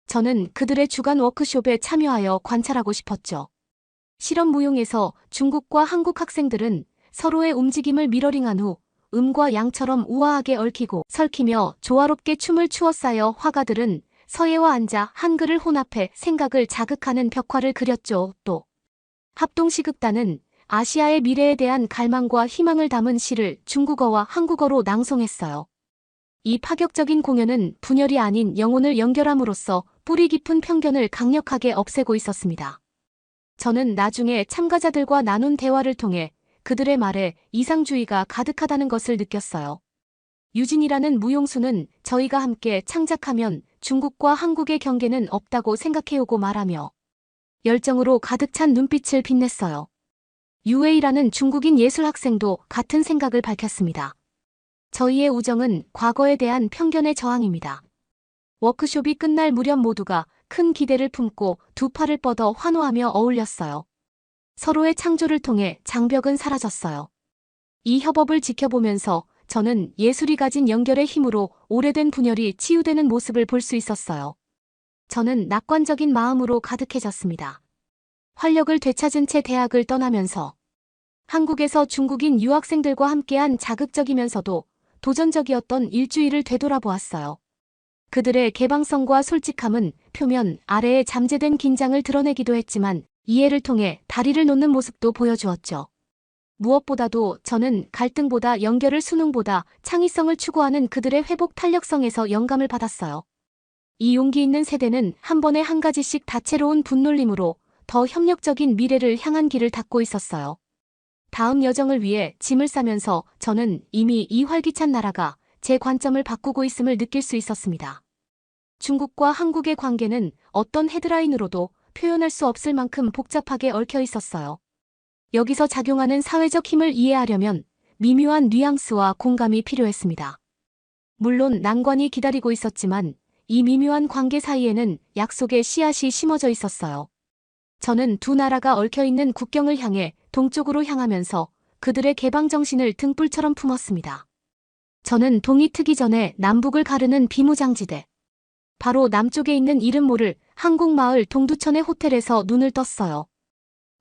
저는 그들의 주간 워크숍에 참여하여 관찰하고 싶었죠. 실험 무용에서 중국과 한국 학생들은 서로의 움직임을 미러링한 후 음과 양처럼 우아하게 얽히고 설키며 조화롭게 춤을 추어싸여 화가들은 서예와 앉아 한글을 혼합해 생각을 자극하는 벽화를 그렸죠. 또 합동시극단은 아시아의 미래에 대한 갈망과 희망을 담은 시를 중국어와 한국어로 낭송했어요. 이 파격적인 공연은 분열이 아닌 영혼을 연결함으로써 뿌리 깊은 편견을 강력하게 없애고 있었습니다. 저는 나중에 참가자들과 나눈 대화를 통해 그들의 말에 이상주의가 가득하다는 것을 느꼈어요. 유진이라는 무용수는 저희가 함께 창작하면 중국과 한국의 경계는 없다고 생각해오고 말하며 열정으로 가득 찬 눈빛을 빛냈어요. 유웨이라는 중국인 예술학생도 같은 생각을 밝혔습니다. 저희의 우정은 과거에 대한 편견의 저항입니다. 워크숍이 끝날 무렵 모두가 큰 기대를 품고 두 팔을 뻗어 환호하며 어울렸어요. 서로의 창조를 통해 장벽은 사라졌어요. 이 협업을 지켜보면서 저는 예술이 가진 연결의 힘으로 오래된 분열이 치유되는 모습을 볼 수 있었어요. 저는 낙관적인 마음으로 가득해졌습니다. 활력을 되찾은 채 대학을 떠나면서 한국에서 중국인 유학생들과 함께한 자극적이면서도 도전적이었던 일주일을 되돌아보았어요. 그들의 개방성과 솔직함은 표면 아래에 잠재된 긴장을 드러내기도 했지만 이해를 통해 다리를 놓는 모습도 보여주었죠. 무엇보다도 저는 갈등보다 연결을 수능보다 창의성을 추구하는 그들의 회복 탄력성에서 영감을 받았어요. 이 용기 있는 세대는 한 번에 한 가지씩 다채로운 분놀림으로 더 협력적인 미래를 향한 길을 닫고 있었어요. 다음 여정을 위해 짐을 싸면서 저는 이미 이 활기찬 나라가 제 관점을 바꾸고 있음을 느낄 수 있었습니다. 중국과 한국의 관계는 어떤 헤드라인으로도 표현할 수 없을 만큼 복잡하게 얽혀 있었어요. 여기서 작용하는 사회적 힘을 이해하려면 미묘한 뉘앙스와 공감이 필요했습니다. 물론 난관이 기다리고 있었지만 이 미묘한 관계 사이에는 약속의 씨앗이 심어져 있었어요. 저는 두 나라가 얽혀있는 국경을 향해 동쪽으로 향하면서 그들의 개방정신을 등불처럼 품었습니다. 저는 동이 트기 전에 남북을 가르는 비무장지대. 바로 남쪽에 있는 이름 모를 한국 마을 동두천의 호텔에서 눈을 떴어요.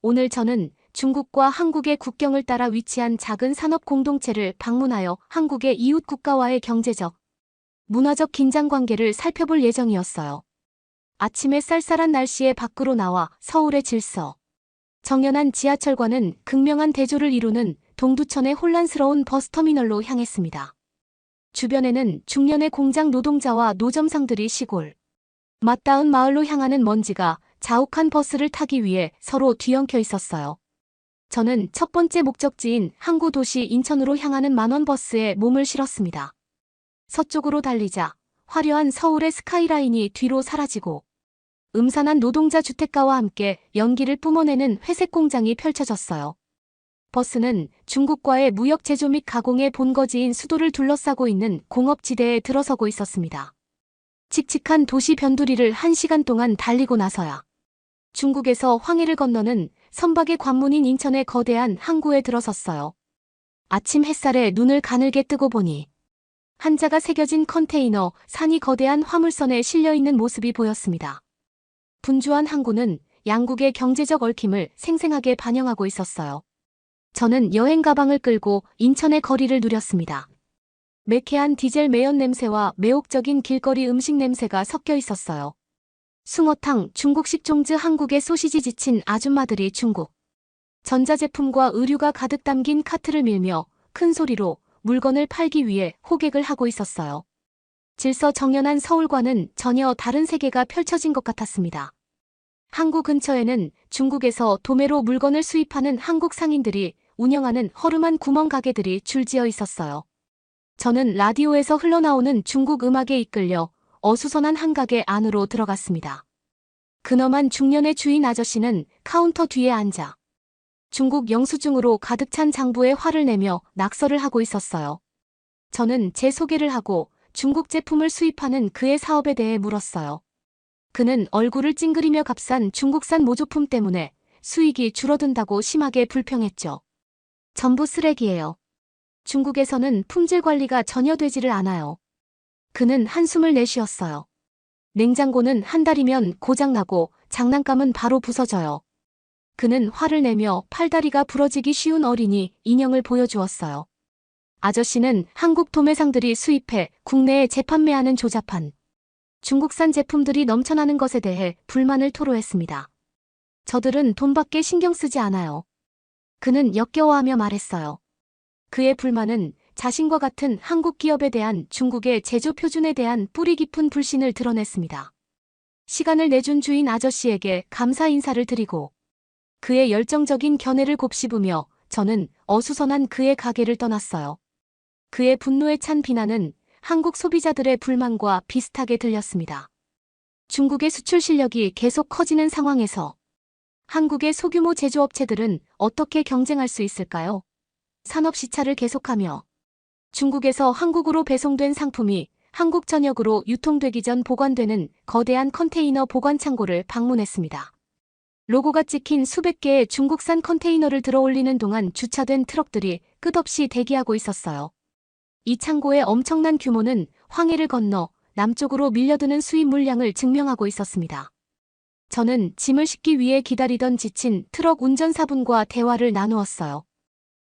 오늘 저는 중국과 한국의 국경을 따라 위치한 작은 산업 공동체를 방문하여 한국의 이웃 국가와의 경제적, 문화적 긴장관계를 살펴볼 예정이었어요. 아침에 쌀쌀한 날씨에 밖으로 나와 서울의 질서, 정연한 지하철과는 극명한 대조를 이루는 동두천의 혼란스러운 버스터미널로 향했습니다. 주변에는 중년의 공장 노동자와 노점상들이 시골, 맞닿은 마을로 향하는 먼지가 자욱한 버스를 타기 위해 서로 뒤엉켜 있었어요. 저는 첫 번째 목적지인 항구 도시 인천으로 향하는 만원버스에 몸을 실었습니다. 서쪽으로 달리자 화려한 서울의 스카이라인이 뒤로 사라지고 음산한 노동자 주택가와 함께 연기를 뿜어내는 회색 공장이 펼쳐졌어요. 버스는 중국과의 무역 제조 및 가공의 본거지인 수도를 둘러싸고 있는 공업지대에 들어서고 있었습니다. 칙칙한 도시 변두리를 1시간 동안 달리고 나서야 중국에서 황해를 건너는 선박의 관문인 인천의 거대한 항구에 들어섰어요. 아침 햇살에 눈을 가늘게 뜨고 보니 한자가 새겨진 컨테이너 산이 거대한 화물선에 실려있는 모습이 보였습니다. 분주한 항구는 양국의 경제적 얽힘을 생생하게 반영하고 있었어요. 저는 여행 가방을 끌고 인천의 거리를 누렸습니다. 매캐한 디젤 매연 냄새와 매혹적인 길거리 음식 냄새가 섞여 있었어요. 숭어탕, 중국식 종즈, 한국의 소시지, 지친 아줌마들이 중국 전자제품과 의류가 가득 담긴 카트를 밀며 큰 소리로 물건을 팔기 위해 호객을 하고 있었어요. 질서정연한 서울과는 전혀 다른 세계가 펼쳐진 것 같았습니다. 항구 근처에는 중국에서 도매로 물건을 수입하는 한국 상인들이 운영하는 허름한 구멍 가게들이 줄지어 있었어요. 저는 라디오에서 흘러나오는 중국 음악에 이끌려 어수선한 한 가게 안으로 들어갔습니다. 근엄한 중년의 주인 아저씨는 카운터 뒤에 앉아 중국 영수증으로 가득 찬 장부에 화를 내며 낙서를 하고 있었어요. 저는 제 소개를 하고 중국 제품을 수입하는 그의 사업에 대해 물었어요. 그는 얼굴을 찡그리며 값싼 중국산 모조품 때문에 수익이 줄어든다고 심하게 불평했죠. 전부 쓰레기예요. 중국에서는 품질 관리가 전혀 되지를 않아요. 그는 한숨을 내쉬었어요. 냉장고는 한 달이면 고장나고 장난감은 바로 부서져요. 그는 화를 내며 팔다리가 부러지기 쉬운 어린이 인형을 보여주었어요. 아저씨는 한국 도매상들이 수입해 국내에 재판매하는 조잡한 중국산 제품들이 넘쳐나는 것에 대해 불만을 토로했습니다. 저들은 돈밖에 신경 쓰지 않아요. 그는 역겨워하며 말했어요. 그의 불만은 자신과 같은 한국 기업에 대한 중국의 제조 표준에 대한 뿌리 깊은 불신을 드러냈습니다. 시간을 내준 주인 아저씨에게 감사 인사를 드리고 그의 열정적인 견해를 곱씹으며 저는 어수선한 그의 가게를 떠났어요. 그의 분노에 찬 비난은 한국 소비자들의 불만과 비슷하게 들렸습니다. 중국의 수출 실력이 계속 커지는 상황에서 한국의 소규모 제조업체들은 어떻게 경쟁할 수 있을까요? 산업 시차를 계속하며 중국에서 한국으로 배송된 상품이 한국 전역으로 유통되기 전 보관되는 거대한 컨테이너 보관 창고를 방문했습니다. 로고가 찍힌 수백 개의 중국산 컨테이너를 들어올리는 동안 주차된 트럭들이 끝없이 대기하고 있었어요. 이 창고의 엄청난 규모는 황해를 건너 남쪽으로 밀려드는 수입 물량을 증명하고 있었습니다. 저는 짐을 싣기 위해 기다리던 지친 트럭 운전사분과 대화를 나누었어요.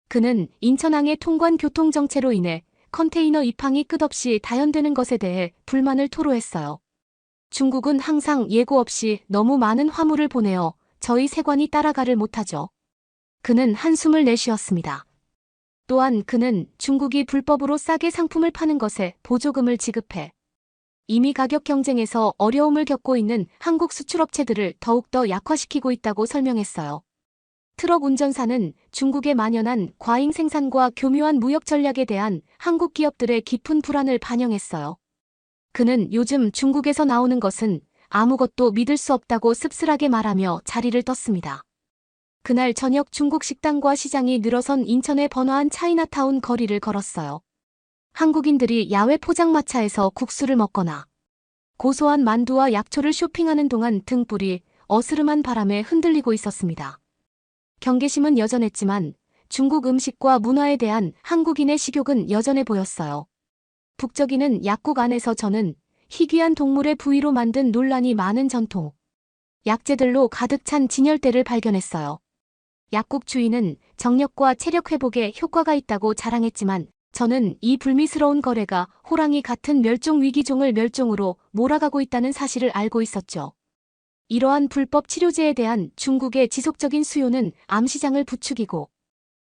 그는 인천항의 통관 교통 정체로 인해 컨테이너 입항이 끝없이 다연되는 것에 대해 불만을 토로했어요. 중국은 항상 예고 없이 너무 많은 화물을 보내어 저희 세관이 따라가를 못하죠. 그는 한숨을 내쉬었습니다. 또한 그는 중국이 불법으로 싸게 상품을 파는 것에 보조금을 지급해 이미 가격 경쟁에서 어려움을 겪고 있는 한국 수출업체들을 더욱더 약화시키고 있다고 설명했어요. 트럭 운전사는 중국의 만연한 과잉 생산과 교묘한 무역 전략에 대한 한국 기업들의 깊은 불안을 반영했어요. 그는 요즘 중국에서 나오는 것은 아무것도 믿을 수 없다고 씁쓸하게 말하며 자리를 떴습니다. 그날 저녁 중국 식당과 시장이 늘어선 인천의 번화한 차이나타운 거리를 걸었어요. 한국인들이 야외 포장마차에서 국수를 먹거나 고소한 만두와 약초를 쇼핑하는 동안 등불이 어스름한 바람에 흔들리고 있었습니다. 경계심은 여전했지만 중국 음식과 문화에 대한 한국인의 식욕은 여전해 보였어요. 북적이는 약국 안에서 저는 희귀한 동물의 부위로 만든 논란이 많은 전통 약재들로 가득 찬 진열대를 발견했어요. 약국 주인은 정력과 체력 회복에 효과가 있다고 자랑했지만 저는 이 불미스러운 거래가 호랑이 같은 멸종 위기종을 멸종으로 몰아가고 있다는 사실을 알고 있었죠. 이러한 불법 치료제에 대한 중국의 지속적인 수요는 암시장을 부추기고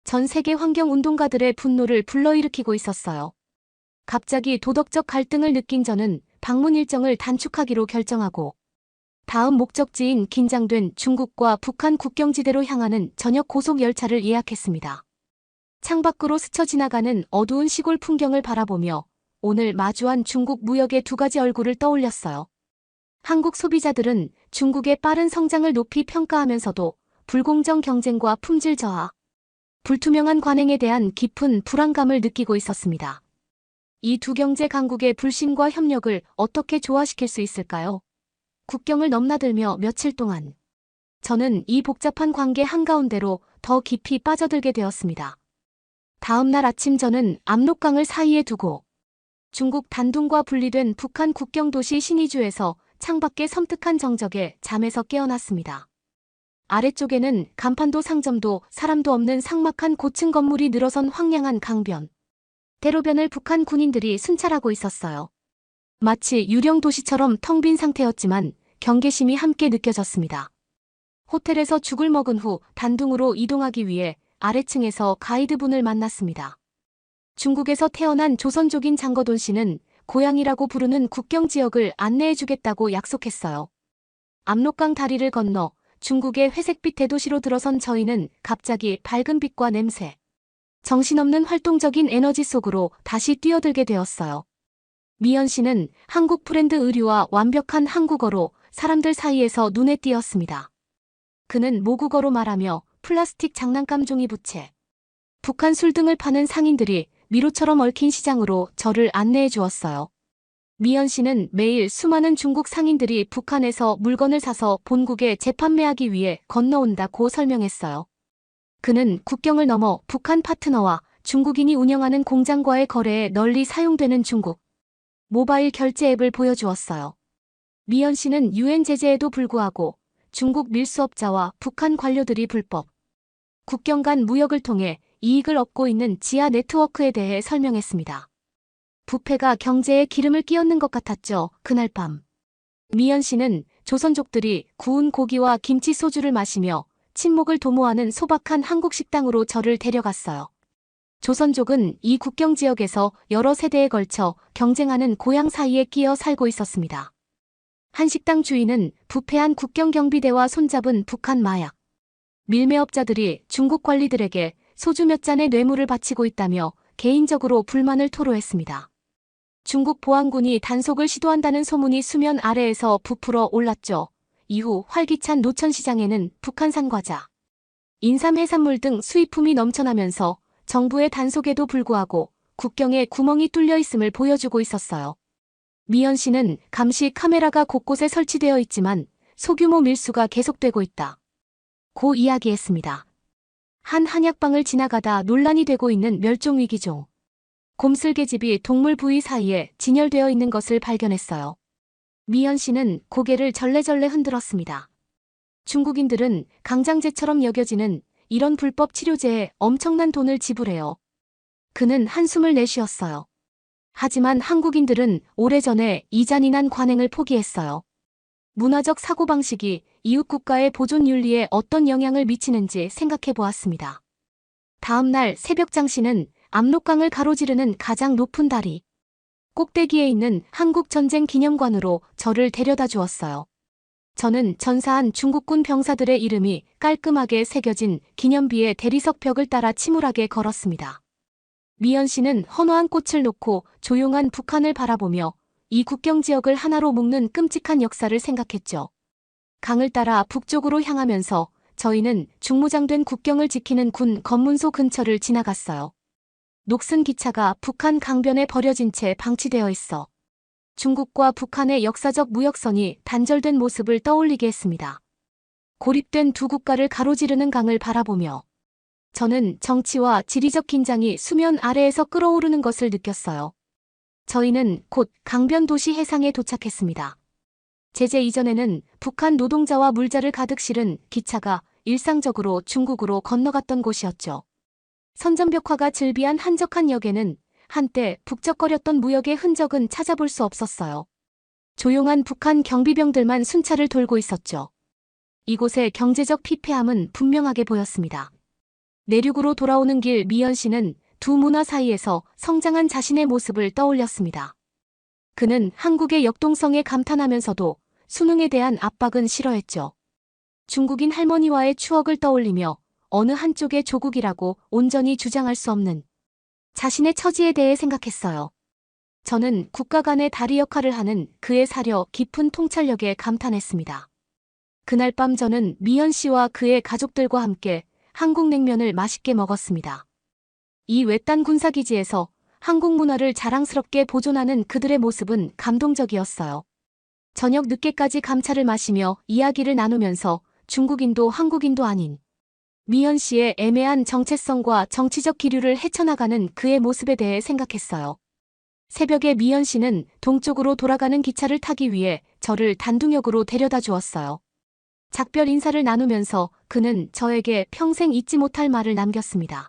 전 세계 환경운동가들의 분노를 불러일으키고 있었어요. 갑자기 도덕적 갈등을 느낀 저는 방문 일정을 단축하기로 결정하고 다음 목적지인 긴장된 중국과 북한 국경지대로 향하는 저녁 고속 열차를 예약했습니다. 창밖으로 스쳐 지나가는 어두운 시골 풍경을 바라보며 오늘 마주한 중국 무역의 두 가지 얼굴을 떠올렸어요. 한국 소비자들은 중국의 빠른 성장을 높이 평가하면서도 불공정 경쟁과 품질 저하, 불투명한 관행에 대한 깊은 불안감을 느끼고 있었습니다. 이 두 경제 강국의 불신과 협력을 어떻게 조화시킬 수 있을까요? 국경을 넘나들며 며칠 동안 저는 이 복잡한 관계 한가운데로 더 깊이 빠져들게 되었습니다. 다음 날 아침 저는 압록강을 사이에 두고 중국 단둥과 분리된 북한 국경 도시 신의주에서 창밖의 섬뜩한 정적에 잠에서 깨어났습니다. 아래쪽에는 간판도 상점도 사람도 없는 삭막한 고층 건물이 늘어선 황량한 강변. 대로변을 북한 군인들이 순찰하고 있었어요. 마치 유령 도시처럼 텅 빈 상태였지만 경계심이 함께 느껴졌습니다. 호텔에서 죽을 먹은 후 단둥으로 이동하기 위해 아래층에서 가이드분을 만났습니다. 중국에서 태어난 조선족인 장거돈 씨는 고향이라고 부르는 국경 지역을 안내해주겠다고 약속했어요. 압록강 다리를 건너 중국의 회색빛 대도시로 들어선 저희는 갑자기 밝은 빛과 냄새, 정신없는 활동적인 에너지 속으로 다시 뛰어들게 되었어요. 미연 씨는 한국 브랜드 의류와 완벽한 한국어로 사람들 사이에서 눈에 띄었습니다. 그는 모국어로 말하며 플라스틱 장난감 종이 부채, 북한 술 등을 파는 상인들이 미로처럼 얽힌 시장으로 저를 안내해 주었어요. 미연 씨는 매일 수많은 중국 상인들이 북한에서 물건을 사서 본국에 재판매하기 위해 건너온다고 설명했어요. 그는 국경을 넘어 북한 파트너와 중국인이 운영하는 공장과의 거래에 널리 사용되는 중국 모바일 결제 앱을 보여주었어요. 미연 씨는 유엔 제재에도 불구하고 중국 밀수업자와 북한 관료들이 불법 국경 간 무역을 통해 이익을 얻고 있는 지하 네트워크에 대해 설명했습니다. 부패가 경제에 기름을 끼얹는 것 같았죠. 그날 밤 미연 씨는 조선족들이 구운 고기와 김치 소주를 마시며 친목을 도모하는 소박한 한국 식당으로 저를 데려갔어요. 조선족은 이 국경 지역에서 여러 세대에 걸쳐 경쟁하는 고향 사이에 끼어 살고 있었습니다. 한 식당 주인은 부패한 국경 경비대와 손잡은 북한 마약 밀매업자들이 중국 관리들에게 소주 몇 잔의 뇌물을 바치고 있다며 개인적으로 불만을 토로했습니다. 중국 보안군이 단속을 시도한다는 소문이 수면 아래에서 부풀어 올랐죠. 이후 활기찬 노천시장에는 북한산 과자, 인삼 해산물 등 수입품이 넘쳐나면서 정부의 단속에도 불구하고 국경에 구멍이 뚫려 있음을 보여주고 있었어요. 미연 씨는 감시 카메라가 곳곳에 설치되어 있지만 소규모 밀수가 계속되고 있다 고 이야기했습니다. 한 한약방을 지나가다 논란이 되고 있는 멸종위기종 곰슬개집이 동물 부위 사이에 진열되어 있는 것을 발견했어요. 미연 씨는 고개를 절레절레 흔들었습니다. 중국인들은 강장제처럼 여겨지는 이런 불법 치료제에 엄청난 돈을 지불해요. 그는 한숨을 내쉬었어요. 하지만 한국인들은 오래전에 이 잔인한 관행을 포기했어요. 문화적 사고방식이 이웃 국가의 보존 윤리에 어떤 영향을 미치는지 생각해 보았습니다. 다음 날 새벽 장씨는 압록강을 가로지르는 가장 높은 다리 꼭대기에 있는 한국전쟁 기념관으로 저를 데려다 주었어요. 저는 전사한 중국군 병사들의 이름이 깔끔하게 새겨진 기념비의 대리석 벽을 따라 침울하게 걸었습니다. 미연 씨는 헌화한 꽃을 놓고 조용한 북한을 바라보며 이 국경 지역을 하나로 묶는 끔찍한 역사를 생각했죠. 강을 따라 북쪽으로 향하면서 저희는 중무장된 국경을 지키는 군 검문소 근처를 지나갔어요. 녹슨 기차가 북한 강변에 버려진 채 방치되어 있어 중국과 북한의 역사적 무역선이 단절된 모습을 떠올리게 했습니다. 고립된 두 국가를 가로지르는 강을 바라보며 저는 정치와 지리적 긴장이 수면 아래에서 끓어오르는 것을 느꼈어요. 저희는 곧 강변 도시 해상에 도착했습니다. 제재 이전에는 북한 노동자와 물자를 가득 실은 기차가 일상적으로 중국으로 건너갔던 곳이었죠. 선전벽화가 즐비한 한적한 역에는 한때 북적거렸던 무역의 흔적은 찾아볼 수 없었어요. 조용한 북한 경비병들만 순찰을 돌고 있었죠. 이곳의 경제적 피폐함은 분명하게 보였습니다. 내륙으로 돌아오는 길 미연 씨는 두 문화 사이에서 성장한 자신의 모습을 떠올렸습니다. 그는 한국의 역동성에 감탄하면서도 수능에 대한 압박은 싫어했죠. 중국인 할머니와의 추억을 떠올리며 어느 한쪽의 조국이라고 온전히 주장할 수 없는 자신의 처지에 대해 생각했어요. 저는 국가 간의 다리 역할을 하는 그의 사려 깊은 통찰력에 감탄했습니다. 그날 밤 저는 미연 씨와 그의 가족들과 함께 한국 냉면을 맛있게 먹었습니다. 이 외딴 군사기지에서 한국 문화를 자랑스럽게 보존하는 그들의 모습은 감동적이었어요. 저녁 늦게까지 감차를 마시며 이야기를 나누면서 중국인도 한국인도 아닌 미연 씨의 애매한 정체성과 정치적 기류를 헤쳐나가는 그의 모습에 대해 생각했어요. 새벽에 미연 씨는 동쪽으로 돌아가는 기차를 타기 위해 저를 단둥역으로 데려다 주었어요. 작별 인사를 나누면서 그는 저에게 평생 잊지 못할 말을 남겼습니다.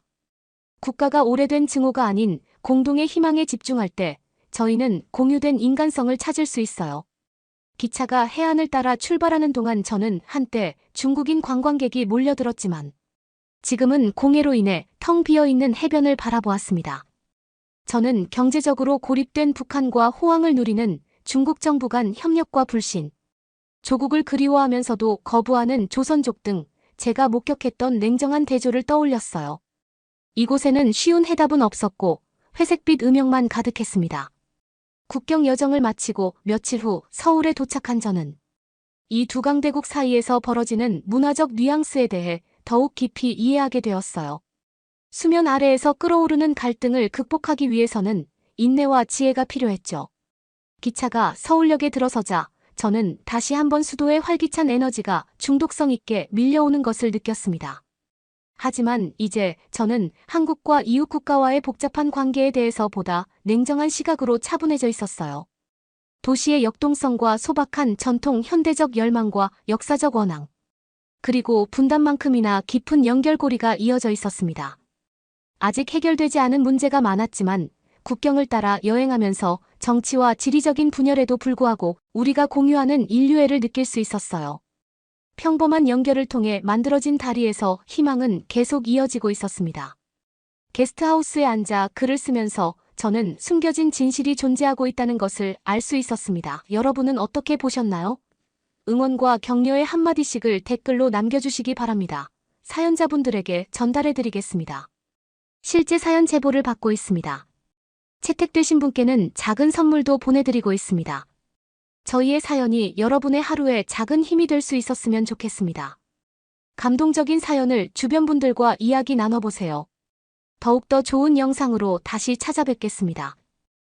국가가 오래된 증오가 아닌 공동의 희망에 집중할 때 저희는 공유된 인간성을 찾을 수 있어요. 기차가 해안을 따라 출발하는 동안 저는 한때 중국인 관광객이 몰려들었지만 지금은 공해로 인해 텅 비어있는 해변을 바라보았습니다. 저는 경제적으로 고립된 북한과 호황을 누리는 중국 정부 간 협력과 불신, 조국을 그리워하면서도 거부하는 조선족 등 제가 목격했던 냉정한 대조를 떠올렸어요. 이곳에는 쉬운 해답은 없었고 회색빛 음영만 가득했습니다. 국경 여정을 마치고 며칠 후 서울에 도착한 저는 이 두 강대국 사이에서 벌어지는 문화적 뉘앙스에 대해 더욱 깊이 이해하게 되었어요. 수면 아래에서 끓어오르는 갈등을 극복하기 위해서는 인내와 지혜가 필요했죠. 기차가 서울역에 들어서자 저는 다시 한번 수도의 활기찬 에너지가 중독성 있게 밀려오는 것을 느꼈습니다. 하지만 이제 저는 한국과 이웃 국가와의 복잡한 관계에 대해서 보다 냉정한 시각으로 차분해져 있었어요. 도시의 역동성과 소박한 전통 현대적 열망과 역사적 원앙, 그리고 분단만큼이나 깊은 연결고리가 이어져 있었습니다. 아직 해결되지 않은 문제가 많았지만 국경을 따라 여행하면서 정치와 지리적인 분열에도 불구하고 우리가 공유하는 인류애를 느낄 수 있었어요. 평범한 연결을 통해 만들어진 다리에서 희망은 계속 이어지고 있었습니다. 게스트하우스에 앉아 글을 쓰면서 저는 숨겨진 진실이 존재하고 있다는 것을 알 수 있었습니다. 여러분은 어떻게 보셨나요? 응원과 격려의 한마디씩을 댓글로 남겨주시기 바랍니다. 사연자분들에게 전달해드리겠습니다. 실제 사연 제보를 받고 있습니다. 채택되신 분께는 작은 선물도 보내드리고 있습니다. 저희의 사연이 여러분의 하루에 작은 힘이 될 수 있었으면 좋겠습니다. 감동적인 사연을 주변 분들과 이야기 나눠보세요. 더욱더 좋은 영상으로 다시 찾아뵙겠습니다.